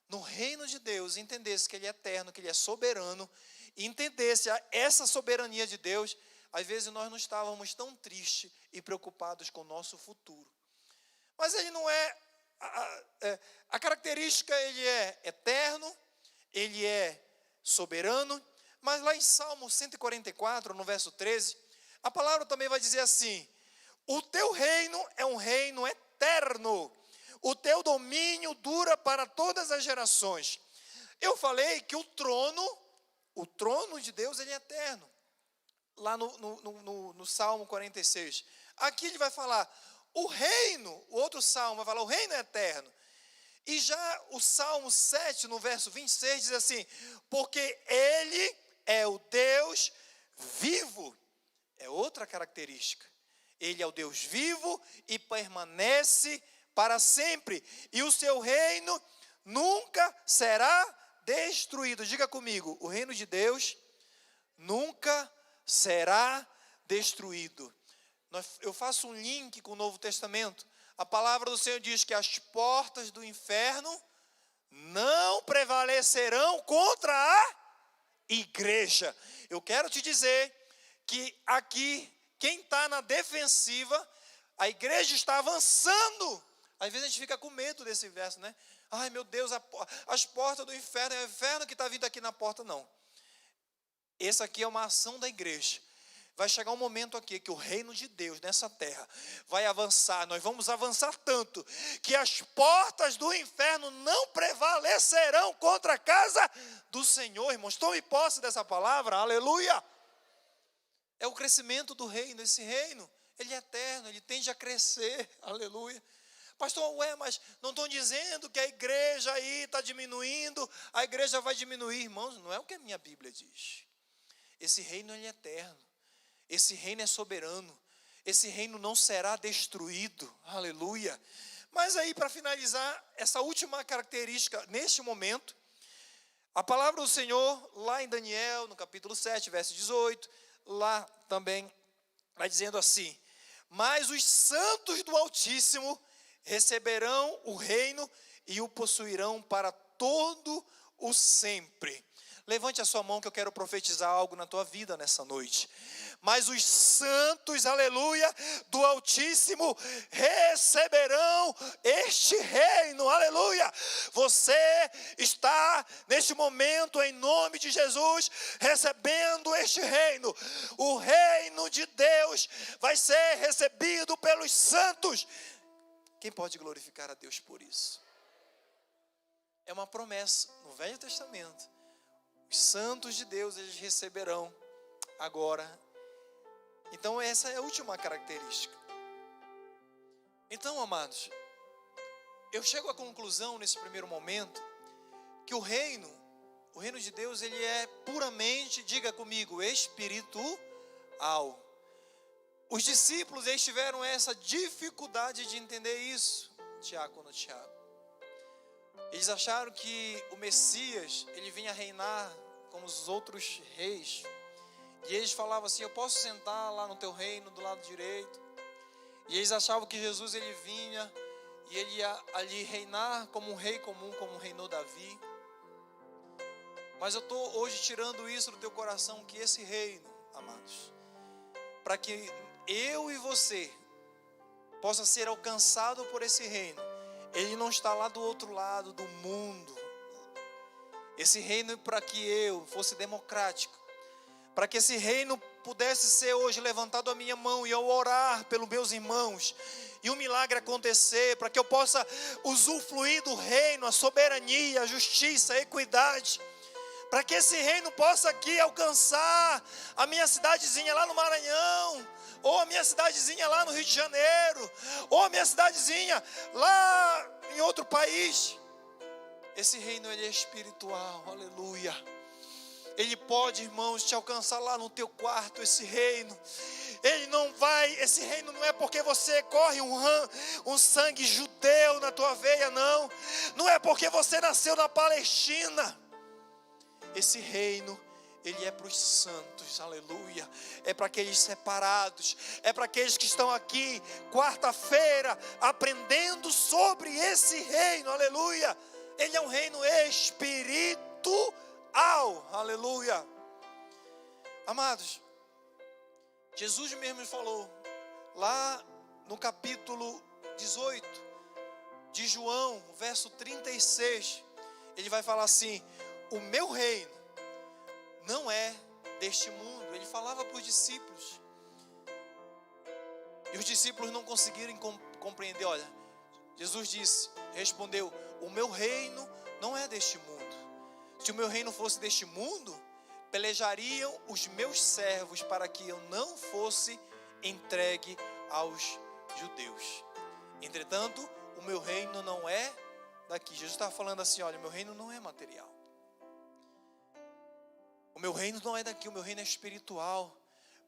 no reino de Deus, entendesse que ele é eterno, que ele é soberano, e entendesse essa soberania de Deus, às vezes nós não estávamos tão tristes e preocupados com o nosso futuro. Mas ele não é, a característica, ele é eterno, ele é soberano, mas lá em Salmo 144, no verso 13, a palavra também vai dizer assim, o teu reino é um reino eterno, o teu domínio dura para todas as gerações. Eu falei que o trono de Deus, ele é eterno. Lá no Salmo 46. Aqui ele vai falar, o reino, o outro salmo vai falar, o reino é eterno. E já o Salmo 7, no verso 26, diz assim, porque ele é o Deus vivo. É outra característica. Ele é o Deus vivo e permanece para sempre, e o seu reino nunca será destruído. Diga comigo, o reino de Deus nunca será destruído. Eu faço um link com o Novo Testamento. A palavra do Senhor diz que as portas do inferno não prevalecerão contra a igreja. Eu quero te dizer que aqui, quem está na defensiva, a igreja está avançando. Às vezes a gente fica com medo desse verso, né? Ai, meu Deus, as portas do inferno, é o inferno que está vindo aqui na porta. Não. Essa aqui é uma ação da igreja. Vai chegar um momento aqui que o reino de Deus nessa terra vai avançar. Nós vamos avançar tanto que as portas do inferno não prevalecerão contra a casa do Senhor. Irmãos, tome posse dessa palavra, aleluia. É o crescimento do reino, esse reino, ele é eterno, ele tende a crescer, aleluia. Pastor, mas não estão dizendo que a igreja aí está diminuindo, a igreja vai diminuir. Irmãos, não é o que a minha Bíblia diz. Esse reino ele é eterno, esse reino é soberano, esse reino não será destruído, aleluia. Mas aí, para finalizar, essa última característica, neste momento, a palavra do Senhor, lá em Daniel, no capítulo 7, verso 18, lá também, vai dizendo assim, mas os santos do Altíssimo receberão o reino e o possuirão para todo o sempre. Levante a sua mão que eu quero profetizar algo na tua vida nessa noite. Mas os santos, aleluia, do Altíssimo receberão este reino, aleluia. Você está neste momento, em nome de Jesus, recebendo este reino. O reino de Deus vai ser recebido pelos santos. Quem pode glorificar a Deus por isso? É uma promessa no Velho Testamento. Os santos de Deus, eles receberão agora. Então essa é a última característica. Então, amados, eu chego à conclusão nesse primeiro momento que o reino de Deus, ele é puramente, diga comigo, espiritual. Os discípulos, eles tiveram essa dificuldade de entender isso, Tiago. Eles acharam que o Messias, ele vinha reinar como os outros reis. E eles falavam assim, eu posso sentar lá no teu reino, do lado direito. E eles achavam que Jesus, ele vinha e ele ia ali reinar como um rei comum, como reinou Davi. Mas eu estou hoje tirando isso do teu coração, que esse reino, amados, para que eu e você possa ser alcançado por esse reino, ele não está lá do outro lado do mundo. Esse reino, para que eu fosse democrático, para que esse reino pudesse ser hoje levantado a minha mão e eu orar pelos meus irmãos e um milagre acontecer, para que eu possa usufruir do reino, a soberania, a justiça, a equidade, para que esse reino possa aqui alcançar a minha cidadezinha lá no Maranhão, ou a minha cidadezinha lá no Rio de Janeiro, ou a minha cidadezinha lá em outro país. Esse reino, ele é espiritual, aleluia. Ele pode, irmãos, te alcançar lá no teu quarto, esse reino. Esse reino não é porque você corre um sangue judeu na tua veia, não. Não é porque você nasceu na Palestina. Esse reino, ele é para os santos, aleluia. É para aqueles separados, é para aqueles que estão aqui quarta-feira aprendendo sobre esse reino, aleluia. Ele é um reino espiritual, aleluia. Amados, Jesus mesmo falou lá no capítulo 18 de João, verso 36, ele vai falar assim: o meu reino não é deste mundo. Ele falava para os discípulos, e os discípulos não conseguiram compreender. Olha, Jesus respondeu: o meu reino não é deste mundo. Se o meu reino fosse deste mundo, pelejariam os meus servos para que eu não fosse entregue aos judeus. Entretanto, o meu reino não é daqui. Jesus estava falando assim: olha, o meu reino não é material. O meu reino não é daqui, o meu reino é espiritual.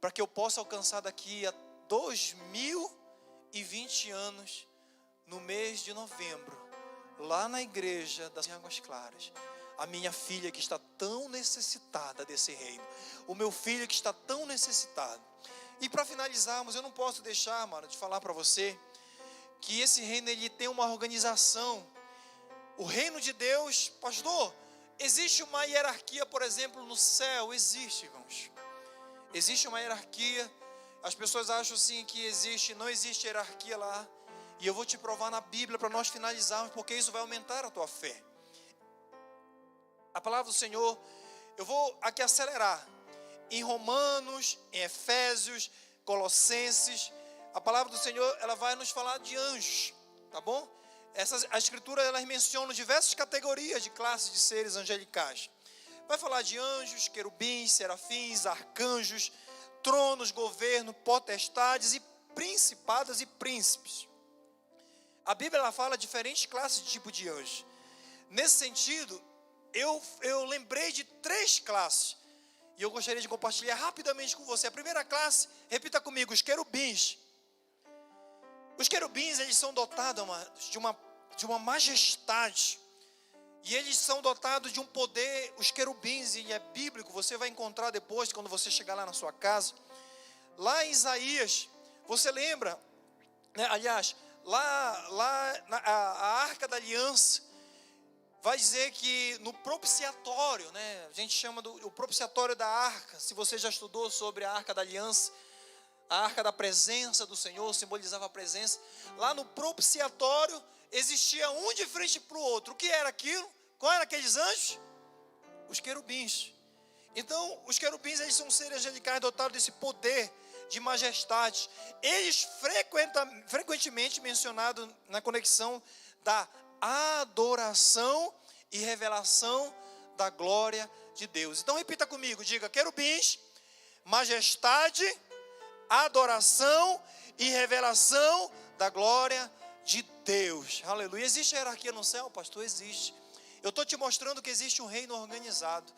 Para que eu possa alcançar daqui a 2020 anos, no mês de novembro, lá na igreja das Águas Claras, a minha filha que está tão necessitada desse reino, o meu filho que está tão necessitado. E para finalizarmos, eu não posso deixar, mano, de falar para você que esse reino, ele tem uma organização. O reino de Deus, pastor, existe uma hierarquia, por exemplo, no céu? Existe, irmãos. Existe uma hierarquia. As pessoas acham assim que não existe hierarquia lá. E eu vou te provar na Bíblia para nós finalizarmos, porque isso vai aumentar a tua fé. A palavra do Senhor, eu vou aqui acelerar. Em Romanos, em Efésios, Colossenses, a palavra do Senhor, ela vai nos falar de anjos, tá bom? A Escritura, elas mencionam diversas categorias de classes de seres angelicais. Vai falar de anjos, querubins, serafins, arcanjos, tronos, governo, potestades e principados e príncipes. A Bíblia, ela fala diferentes classes de tipo de anjos. Nesse sentido, eu lembrei de 3 classes. E eu gostaria de compartilhar rapidamente com você. A primeira classe, repita comigo, os querubins. Os querubins, eles são dotados de uma majestade. E eles são dotados de um poder. Os querubins, e é bíblico, você vai encontrar depois, quando você chegar lá na sua casa. Lá em Isaías, você lembra, né? Aliás, a Arca da Aliança, vai dizer que no propiciatório, né, a gente chama o propiciatório da arca. Se você já estudou sobre a arca da aliança, a arca da presença do Senhor simbolizava a presença. Lá no propiciatório existia um de frente para o outro. O que era aquilo? Qual eram aqueles anjos? Os querubins. Então, os querubins, eles são seres angelicais dotados desse poder de majestade. Eles frequentemente mencionados na conexão da adoração e revelação da glória de Deus. Então, repita comigo, diga: querubins, majestade, adoração e revelação da glória de Deus. Aleluia. Existe hierarquia no céu, pastor? Existe. Eu estou te mostrando que existe um reino organizado.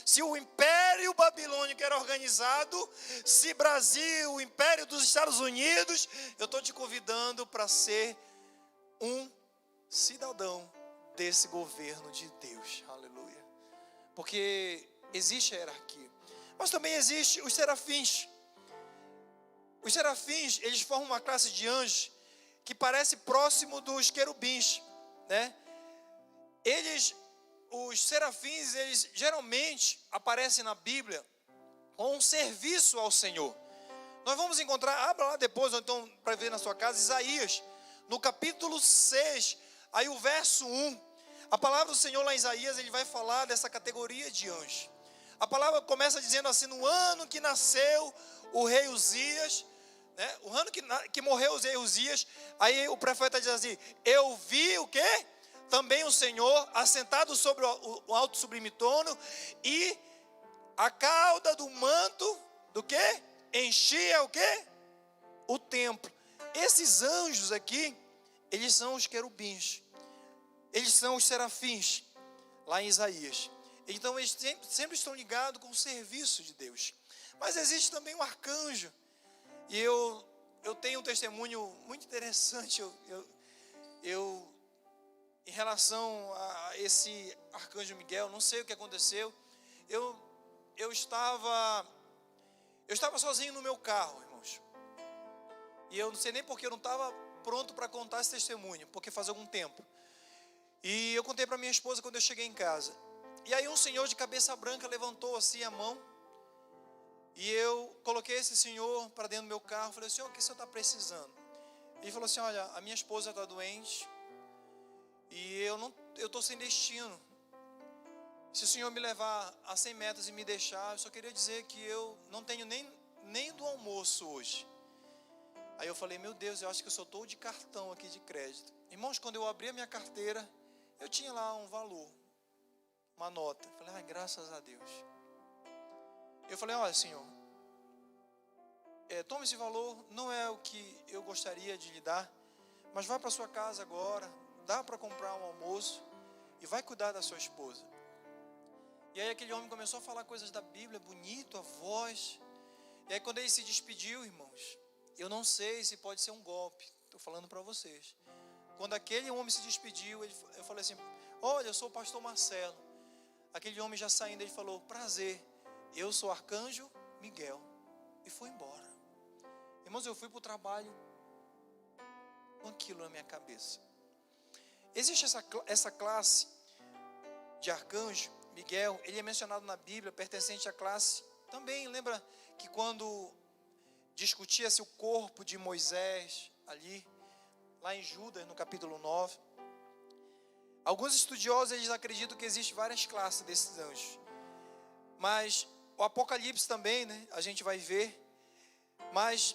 Se o Império Babilônico era organizado, se Brasil, o Império dos Estados Unidos, eu estou te convidando para ser um cidadão desse governo de Deus. Aleluia. Porque existe a hierarquia. Mas também existe os serafins. Os serafins, eles formam uma classe de anjos que parece próximo dos querubins, né? Os serafins, eles geralmente aparecem na Bíblia com um serviço ao Senhor. Nós vamos encontrar, abra lá depois, ou então para ver na sua casa, Isaías, no capítulo 6, aí o verso 1. A palavra do Senhor lá em Isaías, ele vai falar dessa categoria de anjos. A palavra começa dizendo assim: no ano que nasceu o rei Uzias, né? O ano que morreu o rei Uzias, aí o profeta diz assim: eu vi o quê? Também o Senhor assentado sobre o alto sublime trono, e a cauda do manto do quê? Enchia o quê? O templo. Esses anjos aqui, eles são os querubins, eles são os serafins, lá em Isaías. Então eles sempre estão ligados com o serviço de Deus. Mas existe também um arcanjo, e eu tenho um testemunho muito interessante, em relação a esse arcanjo Miguel. Não sei o que aconteceu. Eu estava sozinho no meu carro, irmãos. E eu não sei nem porque eu não estava pronto para contar esse testemunho, porque faz algum tempo. E eu contei para minha esposa quando eu cheguei em casa. E aí um senhor de cabeça branca levantou assim a mão. E eu coloquei esse senhor para dentro do meu carro. Falei: senhor, o que o senhor está precisando? Ele falou assim: olha, a minha esposa está doente. E eu estou sem destino. Se o Senhor me levar a 100 metros e me deixar, eu só queria dizer que eu não tenho nem do almoço hoje. Aí eu falei: meu Deus, eu acho que eu só estou de cartão aqui de crédito. Irmãos, quando eu abri a minha carteira, eu tinha lá um valor, uma nota. Eu falei: graças a Deus. Eu falei: olha, Senhor, toma esse valor, não é o que eu gostaria de lhe dar, mas vá para sua casa agora, dá para comprar um almoço e vai cuidar da sua esposa. E aí aquele homem começou a falar coisas da Bíblia, bonito, a voz. E aí quando ele se despediu, irmãos, eu não sei se pode ser um golpe, estou falando para vocês. Quando aquele homem se despediu, eu falei assim: olha, eu sou o pastor Marcelo. Aquele homem já saindo, ele falou: prazer, eu sou o arcanjo Miguel. E foi embora. Irmãos, eu fui para o trabalho com aquilo na minha cabeça. Existe essa classe de arcanjo Miguel, ele é mencionado na Bíblia, pertencente à classe. Também lembra que quando discutia-se o corpo de Moisés, ali, lá em Judas, no capítulo 9, alguns estudiosos, eles acreditam que existem várias classes desses anjos. Mas o Apocalipse também, né, a gente vai ver. Mas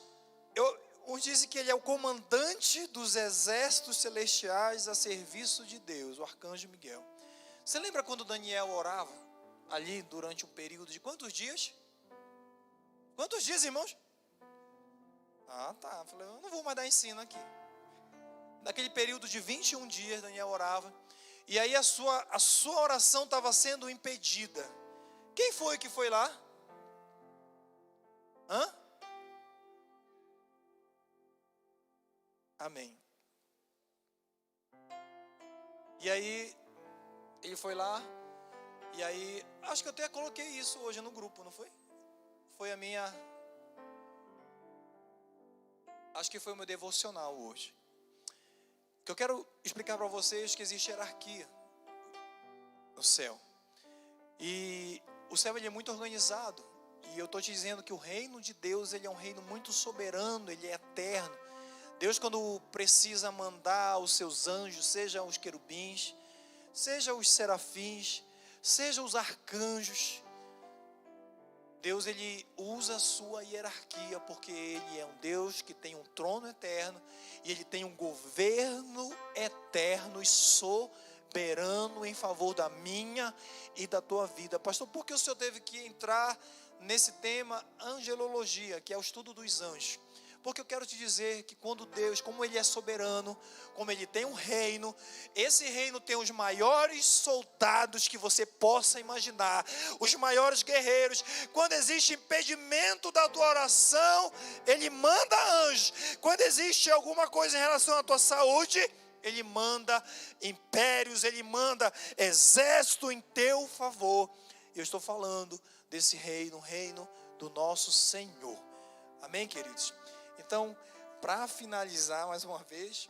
uns dizem que ele é o comandante dos exércitos celestiais a serviço de Deus, o arcanjo Miguel. Você lembra quando Daniel orava ali durante um período de quantos dias? Quantos dias, irmãos? Ah, tá. Eu falei: eu não vou mais dar ensino aqui. Naquele período de 21 dias, Daniel orava. E aí a sua oração estava sendo impedida. Quem foi que foi lá? Hã? Amém. E aí, ele foi lá, e aí, acho que eu até coloquei isso hoje no grupo, não foi? Foi a minha, acho que foi o meu devocional hoje. Que eu quero explicar para vocês que existe hierarquia. no céu. E o céu ele é muito organizado. E eu estou te dizendo que o reino de Deus ele é um reino muito soberano, ele é eterno. Deus, quando precisa mandar os seus anjos, seja os querubins, seja os serafins, seja os arcanjos, Deus ele usa a sua hierarquia, porque ele é um Deus que tem um trono eterno e ele tem um governo eterno e soberano em favor da minha e da tua vida. Pastor, por que o senhor teve que entrar nesse tema angelologia, que é o estudo dos anjos? Porque eu quero te dizer que quando Deus, como Ele é soberano, como Ele tem um reino, esse reino tem os maiores soldados que você possa imaginar, os maiores guerreiros. Quando existe impedimento da tua oração, Ele manda anjos. Quando existe alguma coisa em relação à tua saúde, Ele manda impérios, Ele manda exército em teu favor. Eu estou falando desse reino, o reino do nosso Senhor. Amém, queridos? Então, para finalizar mais uma vez,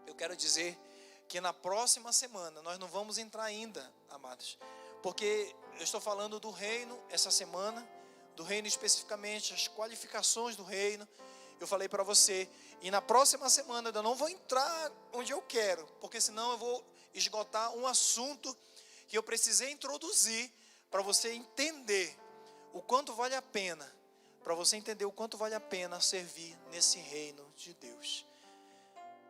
eu quero dizer que na próxima semana, nós não vamos entrar ainda, amados, porque eu estou falando do reino essa semana, do reino especificamente, as qualificações do reino. Eu falei para você, e na próxima semana eu não vou entrar onde eu quero, porque senão eu vou esgotar um assunto que eu precisei introduzir para você entender o quanto vale a pena, para você entender o quanto vale a pena servir nesse reino de Deus.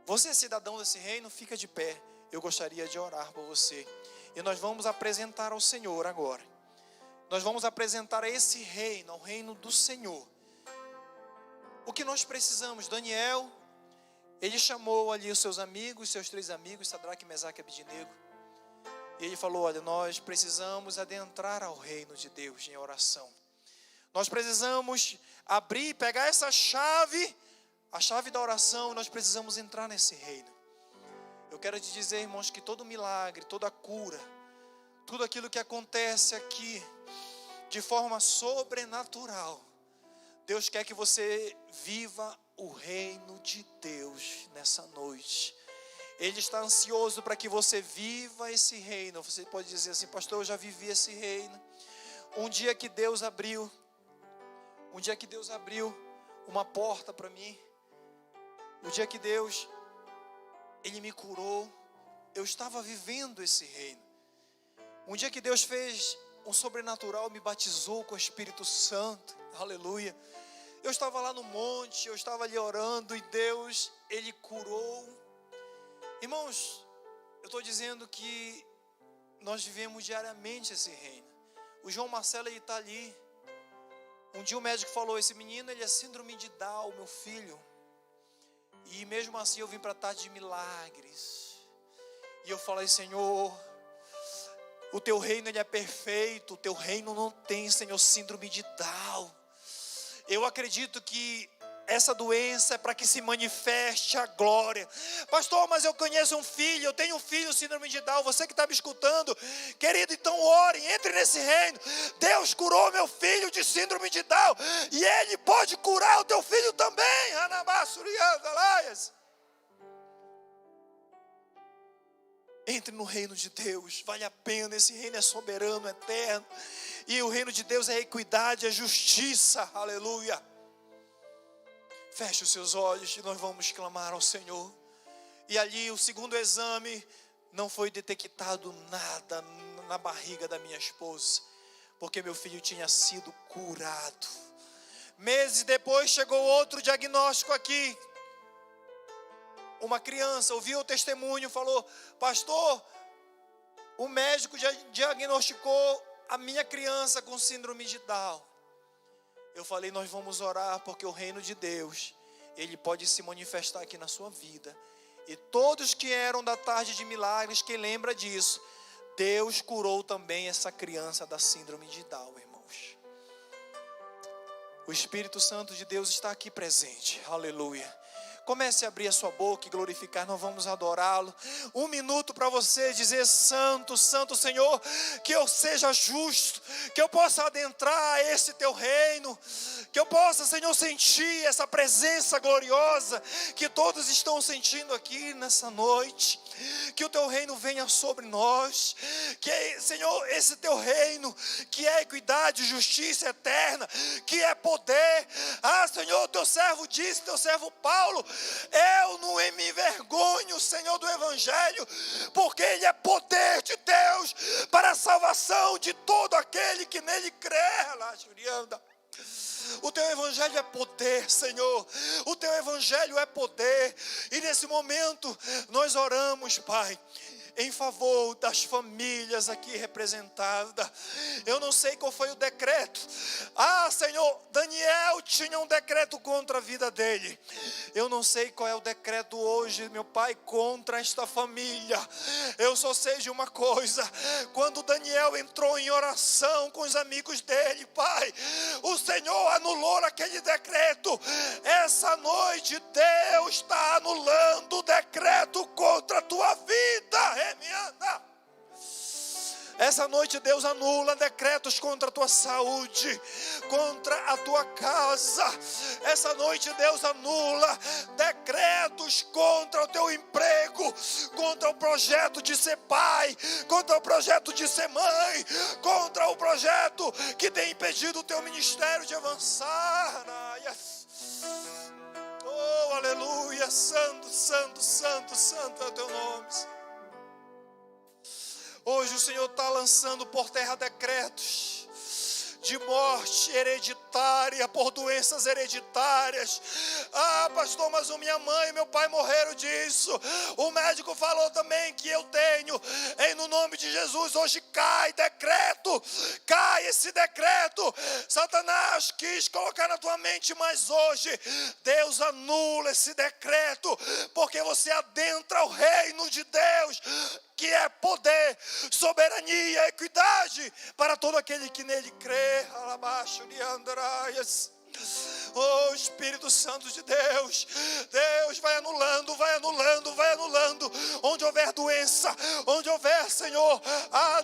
Você é cidadão desse reino, fica de pé. Eu gostaria de orar por você. E nós vamos apresentar ao Senhor agora. Nós vamos apresentar a esse reino, ao reino do Senhor. O que nós precisamos? Daniel, ele chamou ali os seus amigos, seus 3 amigos, Sadraque, Mesaque e Abednego. E ele falou, olha, nós precisamos adentrar ao reino de Deus em oração. Nós precisamos abrir, pegar essa chave, a chave da oração, e nós precisamos entrar nesse reino. Eu quero te dizer, irmãos, que todo milagre, toda cura, tudo aquilo que acontece aqui, de forma sobrenatural, Deus quer que você viva o reino de Deus nessa noite. Ele está ansioso para que você viva esse reino. Você pode dizer assim, pastor, eu já vivi esse reino. Um dia que Deus abriu uma porta para mim, o dia que Deus, Ele me curou, eu estava vivendo esse reino. Um dia que Deus fez um sobrenatural, me batizou com o Espírito Santo, aleluia. Eu estava lá no monte, eu estava ali orando e Deus, Ele curou. Irmãos, eu estou dizendo que nós vivemos diariamente esse reino. O João Marcelo, ele está ali. Um dia o médico falou, esse menino, ele é síndrome de Down, meu filho. E mesmo assim eu vim para a tarde de milagres. E eu falei, Senhor, o teu reino ele é perfeito, o teu reino não tem, Senhor, síndrome de Down. Eu acredito que essa doença é para que se manifeste a glória. Pastor, mas eu conheço um filho, eu tenho um filho síndrome de Down. Você que está me escutando, querido, então ore, entre nesse reino. Deus curou meu filho de síndrome de Down, e Ele pode curar o teu filho também. Entre no reino de Deus, vale a pena. Esse reino é soberano, eterno, e o reino de Deus é equidade, é justiça, aleluia. Feche os seus olhos e nós vamos clamar ao Senhor. E ali o segundo exame, não foi detectado nada na barriga da minha esposa, porque meu filho tinha sido curado. Meses depois chegou outro diagnóstico aqui. Uma criança ouviu o testemunho, falou, pastor, o médico já diagnosticou a minha criança com síndrome de Down. Eu falei, nós vamos orar, porque o reino de Deus, Ele pode se manifestar aqui na sua vida. E todos que eram da tarde de milagres, quem lembra disso, Deus curou também essa criança da síndrome de Down, irmãos. O Espírito Santo de Deus está aqui presente, aleluia. Comece a abrir a sua boca e glorificar, nós vamos adorá-lo. 1 minuto para você dizer: santo, santo Senhor, que eu seja justo, que eu possa adentrar esse teu reino, que eu possa, Senhor, sentir essa presença gloriosa que todos estão sentindo aqui nessa noite. Que o teu reino venha sobre nós, que, Senhor, esse teu reino, que é equidade, justiça eterna, que é poder. Senhor, teu servo disse, teu servo Paulo: eu não me envergonho, Senhor, do evangelho, porque ele é poder de Deus para a salvação de todo aquele que nele crê. O teu evangelho é poder, Senhor. O teu evangelho é poder. E nesse momento nós oramos, Pai, em favor das famílias aqui representadas. Eu não sei qual foi o decreto. Senhor, Daniel tinha um decreto contra a vida dele. Eu não sei qual é o decreto hoje, meu Pai, contra esta família. Eu só sei de uma coisa: quando Daniel entrou em oração com os amigos dele, Pai, o Senhor anulou aquele decreto. Essa noite Deus está anulando o decreto contra a tua vida. Essa noite Deus anula decretos contra a tua saúde, contra a tua casa. Essa noite Deus anula decretos contra o teu emprego, contra o projeto de ser pai, contra o projeto de ser mãe, contra o projeto que tem impedido o teu ministério de avançar. Oh, aleluia, santo, santo, santo, santo é o teu nome. Hoje o Senhor está lançando por terra decretos de morte hereditária, por doenças hereditárias. Pastor, mas minha mãe e meu pai morreram disso. O médico falou também que eu tenho. No nome de Jesus, hoje cai decreto, cai esse decreto. Satanás quis colocar na tua mente, mas hoje Deus anula esse decreto, porque você adentra o reino de Deus, que é poder, soberania, equidade para todo aquele que nele crê. Alabaixo de Andraias. Oh, Espírito Santo de Deus, Deus vai anulando, vai anulando, vai anulando. Onde houver doença, onde houver, Senhor,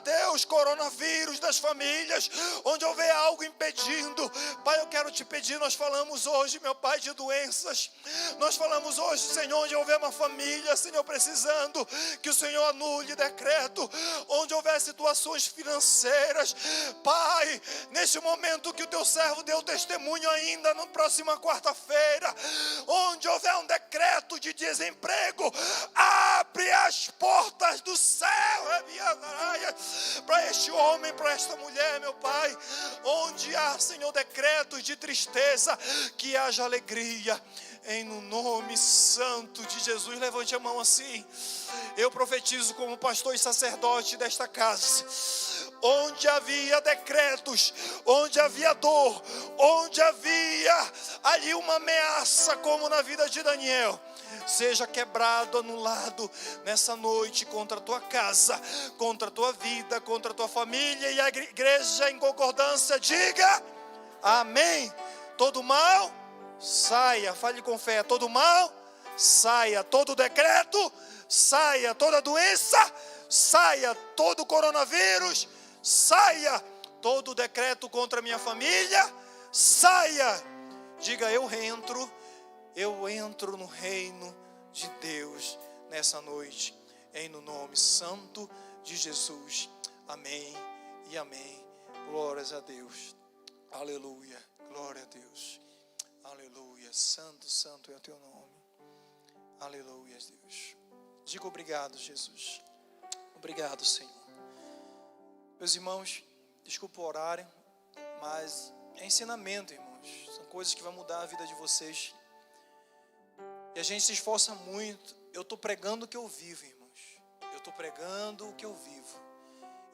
Deus, coronavírus das famílias, onde houver algo impedindo, Pai, eu quero te pedir. Nós falamos hoje, meu Pai, de doenças. Nós falamos hoje, Senhor, onde houver uma família, Senhor, precisando, que o Senhor anule decreto. Onde houver situações financeiras, Pai, neste momento que o teu servo deu testemunho ainda na próxima quarta-feira, onde houver um decreto de desemprego, abre as portas do céu para este homem, para esta mulher, meu Pai. Onde há, Senhor, decretos de tristeza, que haja alegria. No nome santo de Jesus, levante a mão assim. Eu profetizo como pastor e sacerdote desta casa. Onde havia decretos, onde havia dor, onde havia ali uma ameaça, como na vida de Daniel, seja quebrado, anulado nessa noite contra a tua casa, contra a tua vida, contra a tua família. E a igreja em concordância diga amém. Todo mal saia, fale com fé. Todo mal saia, todo decreto saia, toda doença saia, todo coronavírus saia, todo decreto contra a minha família saia. Diga: eu entro no reino de Deus nessa noite, no nome santo de Jesus. Amém e amém. Glórias a Deus. Aleluia. Glória a Deus. Aleluia. Santo, santo é o teu nome. Aleluia, Deus. Diga obrigado, Jesus. Obrigado, Senhor. Meus irmãos, desculpa o horário, mas é ensinamento, irmãos. São coisas que vão mudar a vida de vocês. E a gente se esforça muito. Eu estou pregando o que eu vivo, irmãos. Eu estou pregando o que eu vivo.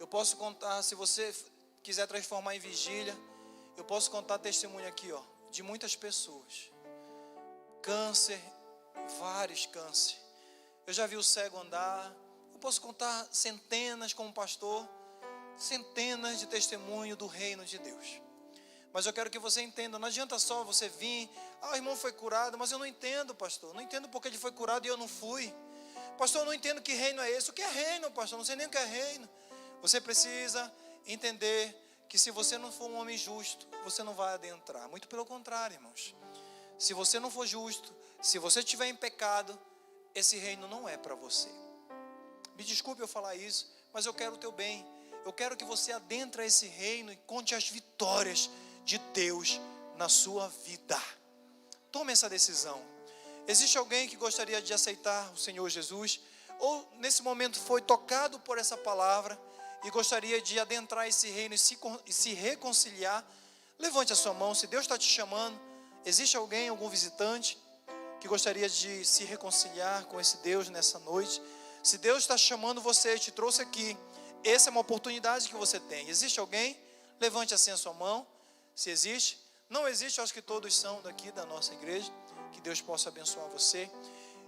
Eu posso contar, se você quiser transformar em vigília, eu posso contar testemunho aqui, de muitas pessoas. Câncer, vários câncer. Eu já vi o cego andar. Eu posso contar centenas como pastor, centenas de testemunho do reino de Deus. Mas eu quero que você entenda, não adianta só você vir, o irmão foi curado, mas eu não entendo, pastor, não entendo porque ele foi curado e eu não fui. Pastor, eu não entendo que reino é esse. O que é reino, pastor? Não sei nem o que é reino. Você precisa entender que se você não for um homem justo, você não vai adentrar. Muito pelo contrário, irmãos. Se você não for justo, se você estiver em pecado, esse reino não é para você. Me desculpe eu falar isso, mas eu quero o teu bem. Eu quero que você adentre esse reino e conte as vitórias de Deus na sua vida. Tome essa decisão. Existe alguém que gostaria de aceitar o Senhor Jesus? Ou nesse momento foi tocado por essa palavra e gostaria de adentrar esse reino e se reconciliar? Levante a sua mão. Se Deus está te chamando, existe alguém, algum visitante que gostaria de se reconciliar com esse Deus nessa noite? Se Deus está chamando você, te trouxe aqui, essa é uma oportunidade que você tem. Existe alguém? Levante assim a sua mão. Se existe. Não existe, eu acho que todos são daqui da nossa igreja. Que Deus possa abençoar você.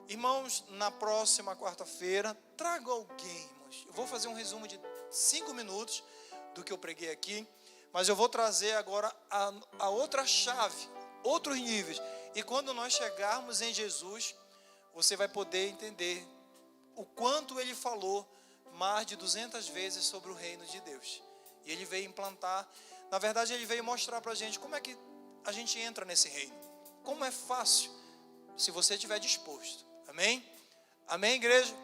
Irmãos, na próxima quarta-feira, traga alguém, irmãos. Eu vou fazer um resumo de 5 minutos do que eu preguei aqui, mas eu vou trazer agora a outra chave, outros níveis. E quando nós chegarmos em Jesus, você vai poder entender o quanto Ele falou mais de 200 vezes sobre o reino de Deus. E Ele veio implantar, na verdade Ele veio mostrar para a gente como é que a gente entra nesse reino. Como é fácil, se você estiver disposto. Amém? Amém, igreja?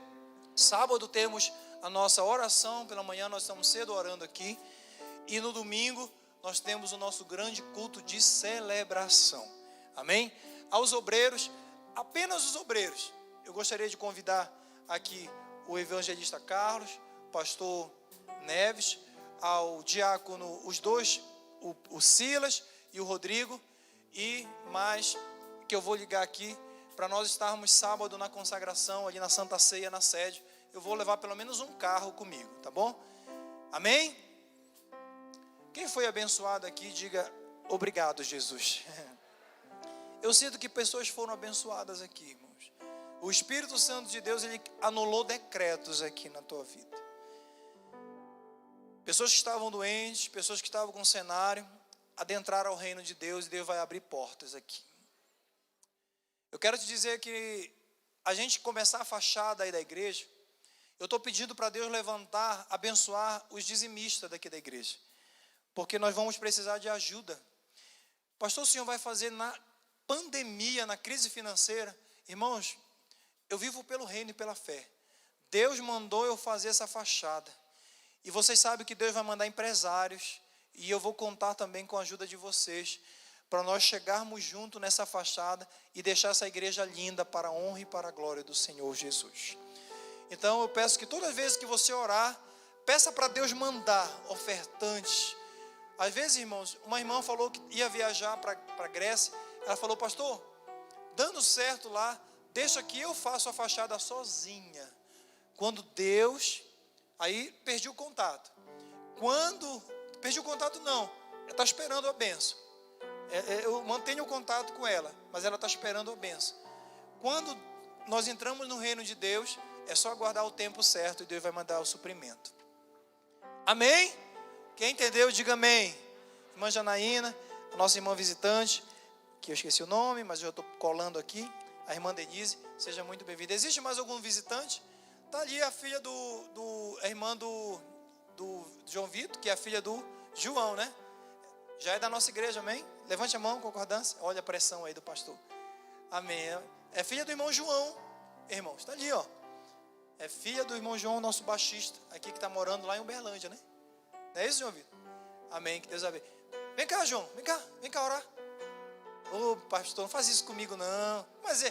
Sábado temos a nossa oração, pela manhã nós estamos cedo orando aqui. E no domingo nós temos o nosso grande culto de celebração. Amém? Aos obreiros, apenas os obreiros, eu gostaria de convidar aqui o evangelista Carlos, o pastor Neves, ao diácono, os dois, o Silas e o Rodrigo, e mais que eu vou ligar aqui para nós estarmos sábado na consagração ali na Santa Ceia, na sede. Eu vou levar pelo menos um carro comigo, tá bom? Amém? Quem foi abençoado aqui, diga obrigado, Jesus. Eu sinto que pessoas foram abençoadas aqui, irmãos. O Espírito Santo de Deus, Ele anulou decretos aqui na tua vida. Pessoas que estavam doentes, pessoas que estavam com cenário, adentraram ao reino de Deus e Deus vai abrir portas aqui. Eu quero te dizer que a gente começar a fachada aí da igreja, eu estou pedindo para Deus levantar, abençoar os dizimistas daqui da igreja, porque nós vamos precisar de ajuda. Pastor, o senhor vai fazer na pandemia, na crise financeira? Irmãos, eu vivo pelo reino e pela fé. Deus mandou eu fazer essa fachada. E vocês sabem que Deus vai mandar empresários, e eu vou contar também com a ajuda de vocês, para nós chegarmos juntos nessa fachada e deixar essa igreja linda para a honra e para a glória do Senhor Jesus. Então eu peço que todas as vezes que você orar, peça para Deus mandar ofertantes. Às vezes, irmãos, uma irmã falou que ia viajar para a Grécia. Ela falou, pastor, dando certo lá, deixa que eu faço a fachada sozinha. Quando Deus, aí perdi o contato. Perdi o contato não, ela está esperando a bênção. Eu mantenho o contato com ela, mas ela está esperando a bênção. Quando nós entramos no reino de Deus, é só aguardar o tempo certo e Deus vai mandar o suprimento. Amém? Quem entendeu, diga amém. Irmã Janaína, a nossa irmã visitante, que eu esqueci o nome, mas eu estou colando aqui. A irmã Denise, seja muito bem-vinda. Existe mais algum visitante? Está ali a filha a irmã do João Vitor, que é a filha do João, né? Já é da nossa igreja, amém? Levante a mão, concordância. Olha a pressão aí do pastor. Amém. É filha do irmão João, irmãos. Está ali, ó. É filha do irmão João, nosso baixista, aqui que está morando lá em Uberlândia, né? Não é isso, João Vitor? Amém, que Deus abençoe. Vem cá, João, vem cá orar. Ô, pastor, não faz isso comigo não. Mas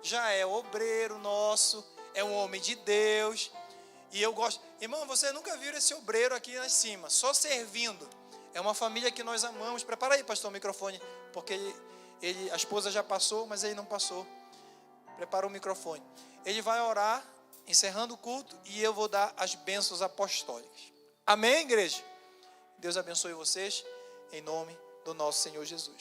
já é obreiro nosso, é um homem de Deus. E eu gosto. Irmão, você nunca viu esse obreiro aqui lá em cima, só servindo. É uma família que nós amamos. Prepara aí, pastor, o microfone, porque a esposa já passou, mas ele não passou. Prepara o microfone. Ele vai orar, encerrando o culto, e eu vou dar as bênçãos apostólicas. Amém, igreja? Deus abençoe vocês, em nome do nosso Senhor Jesus.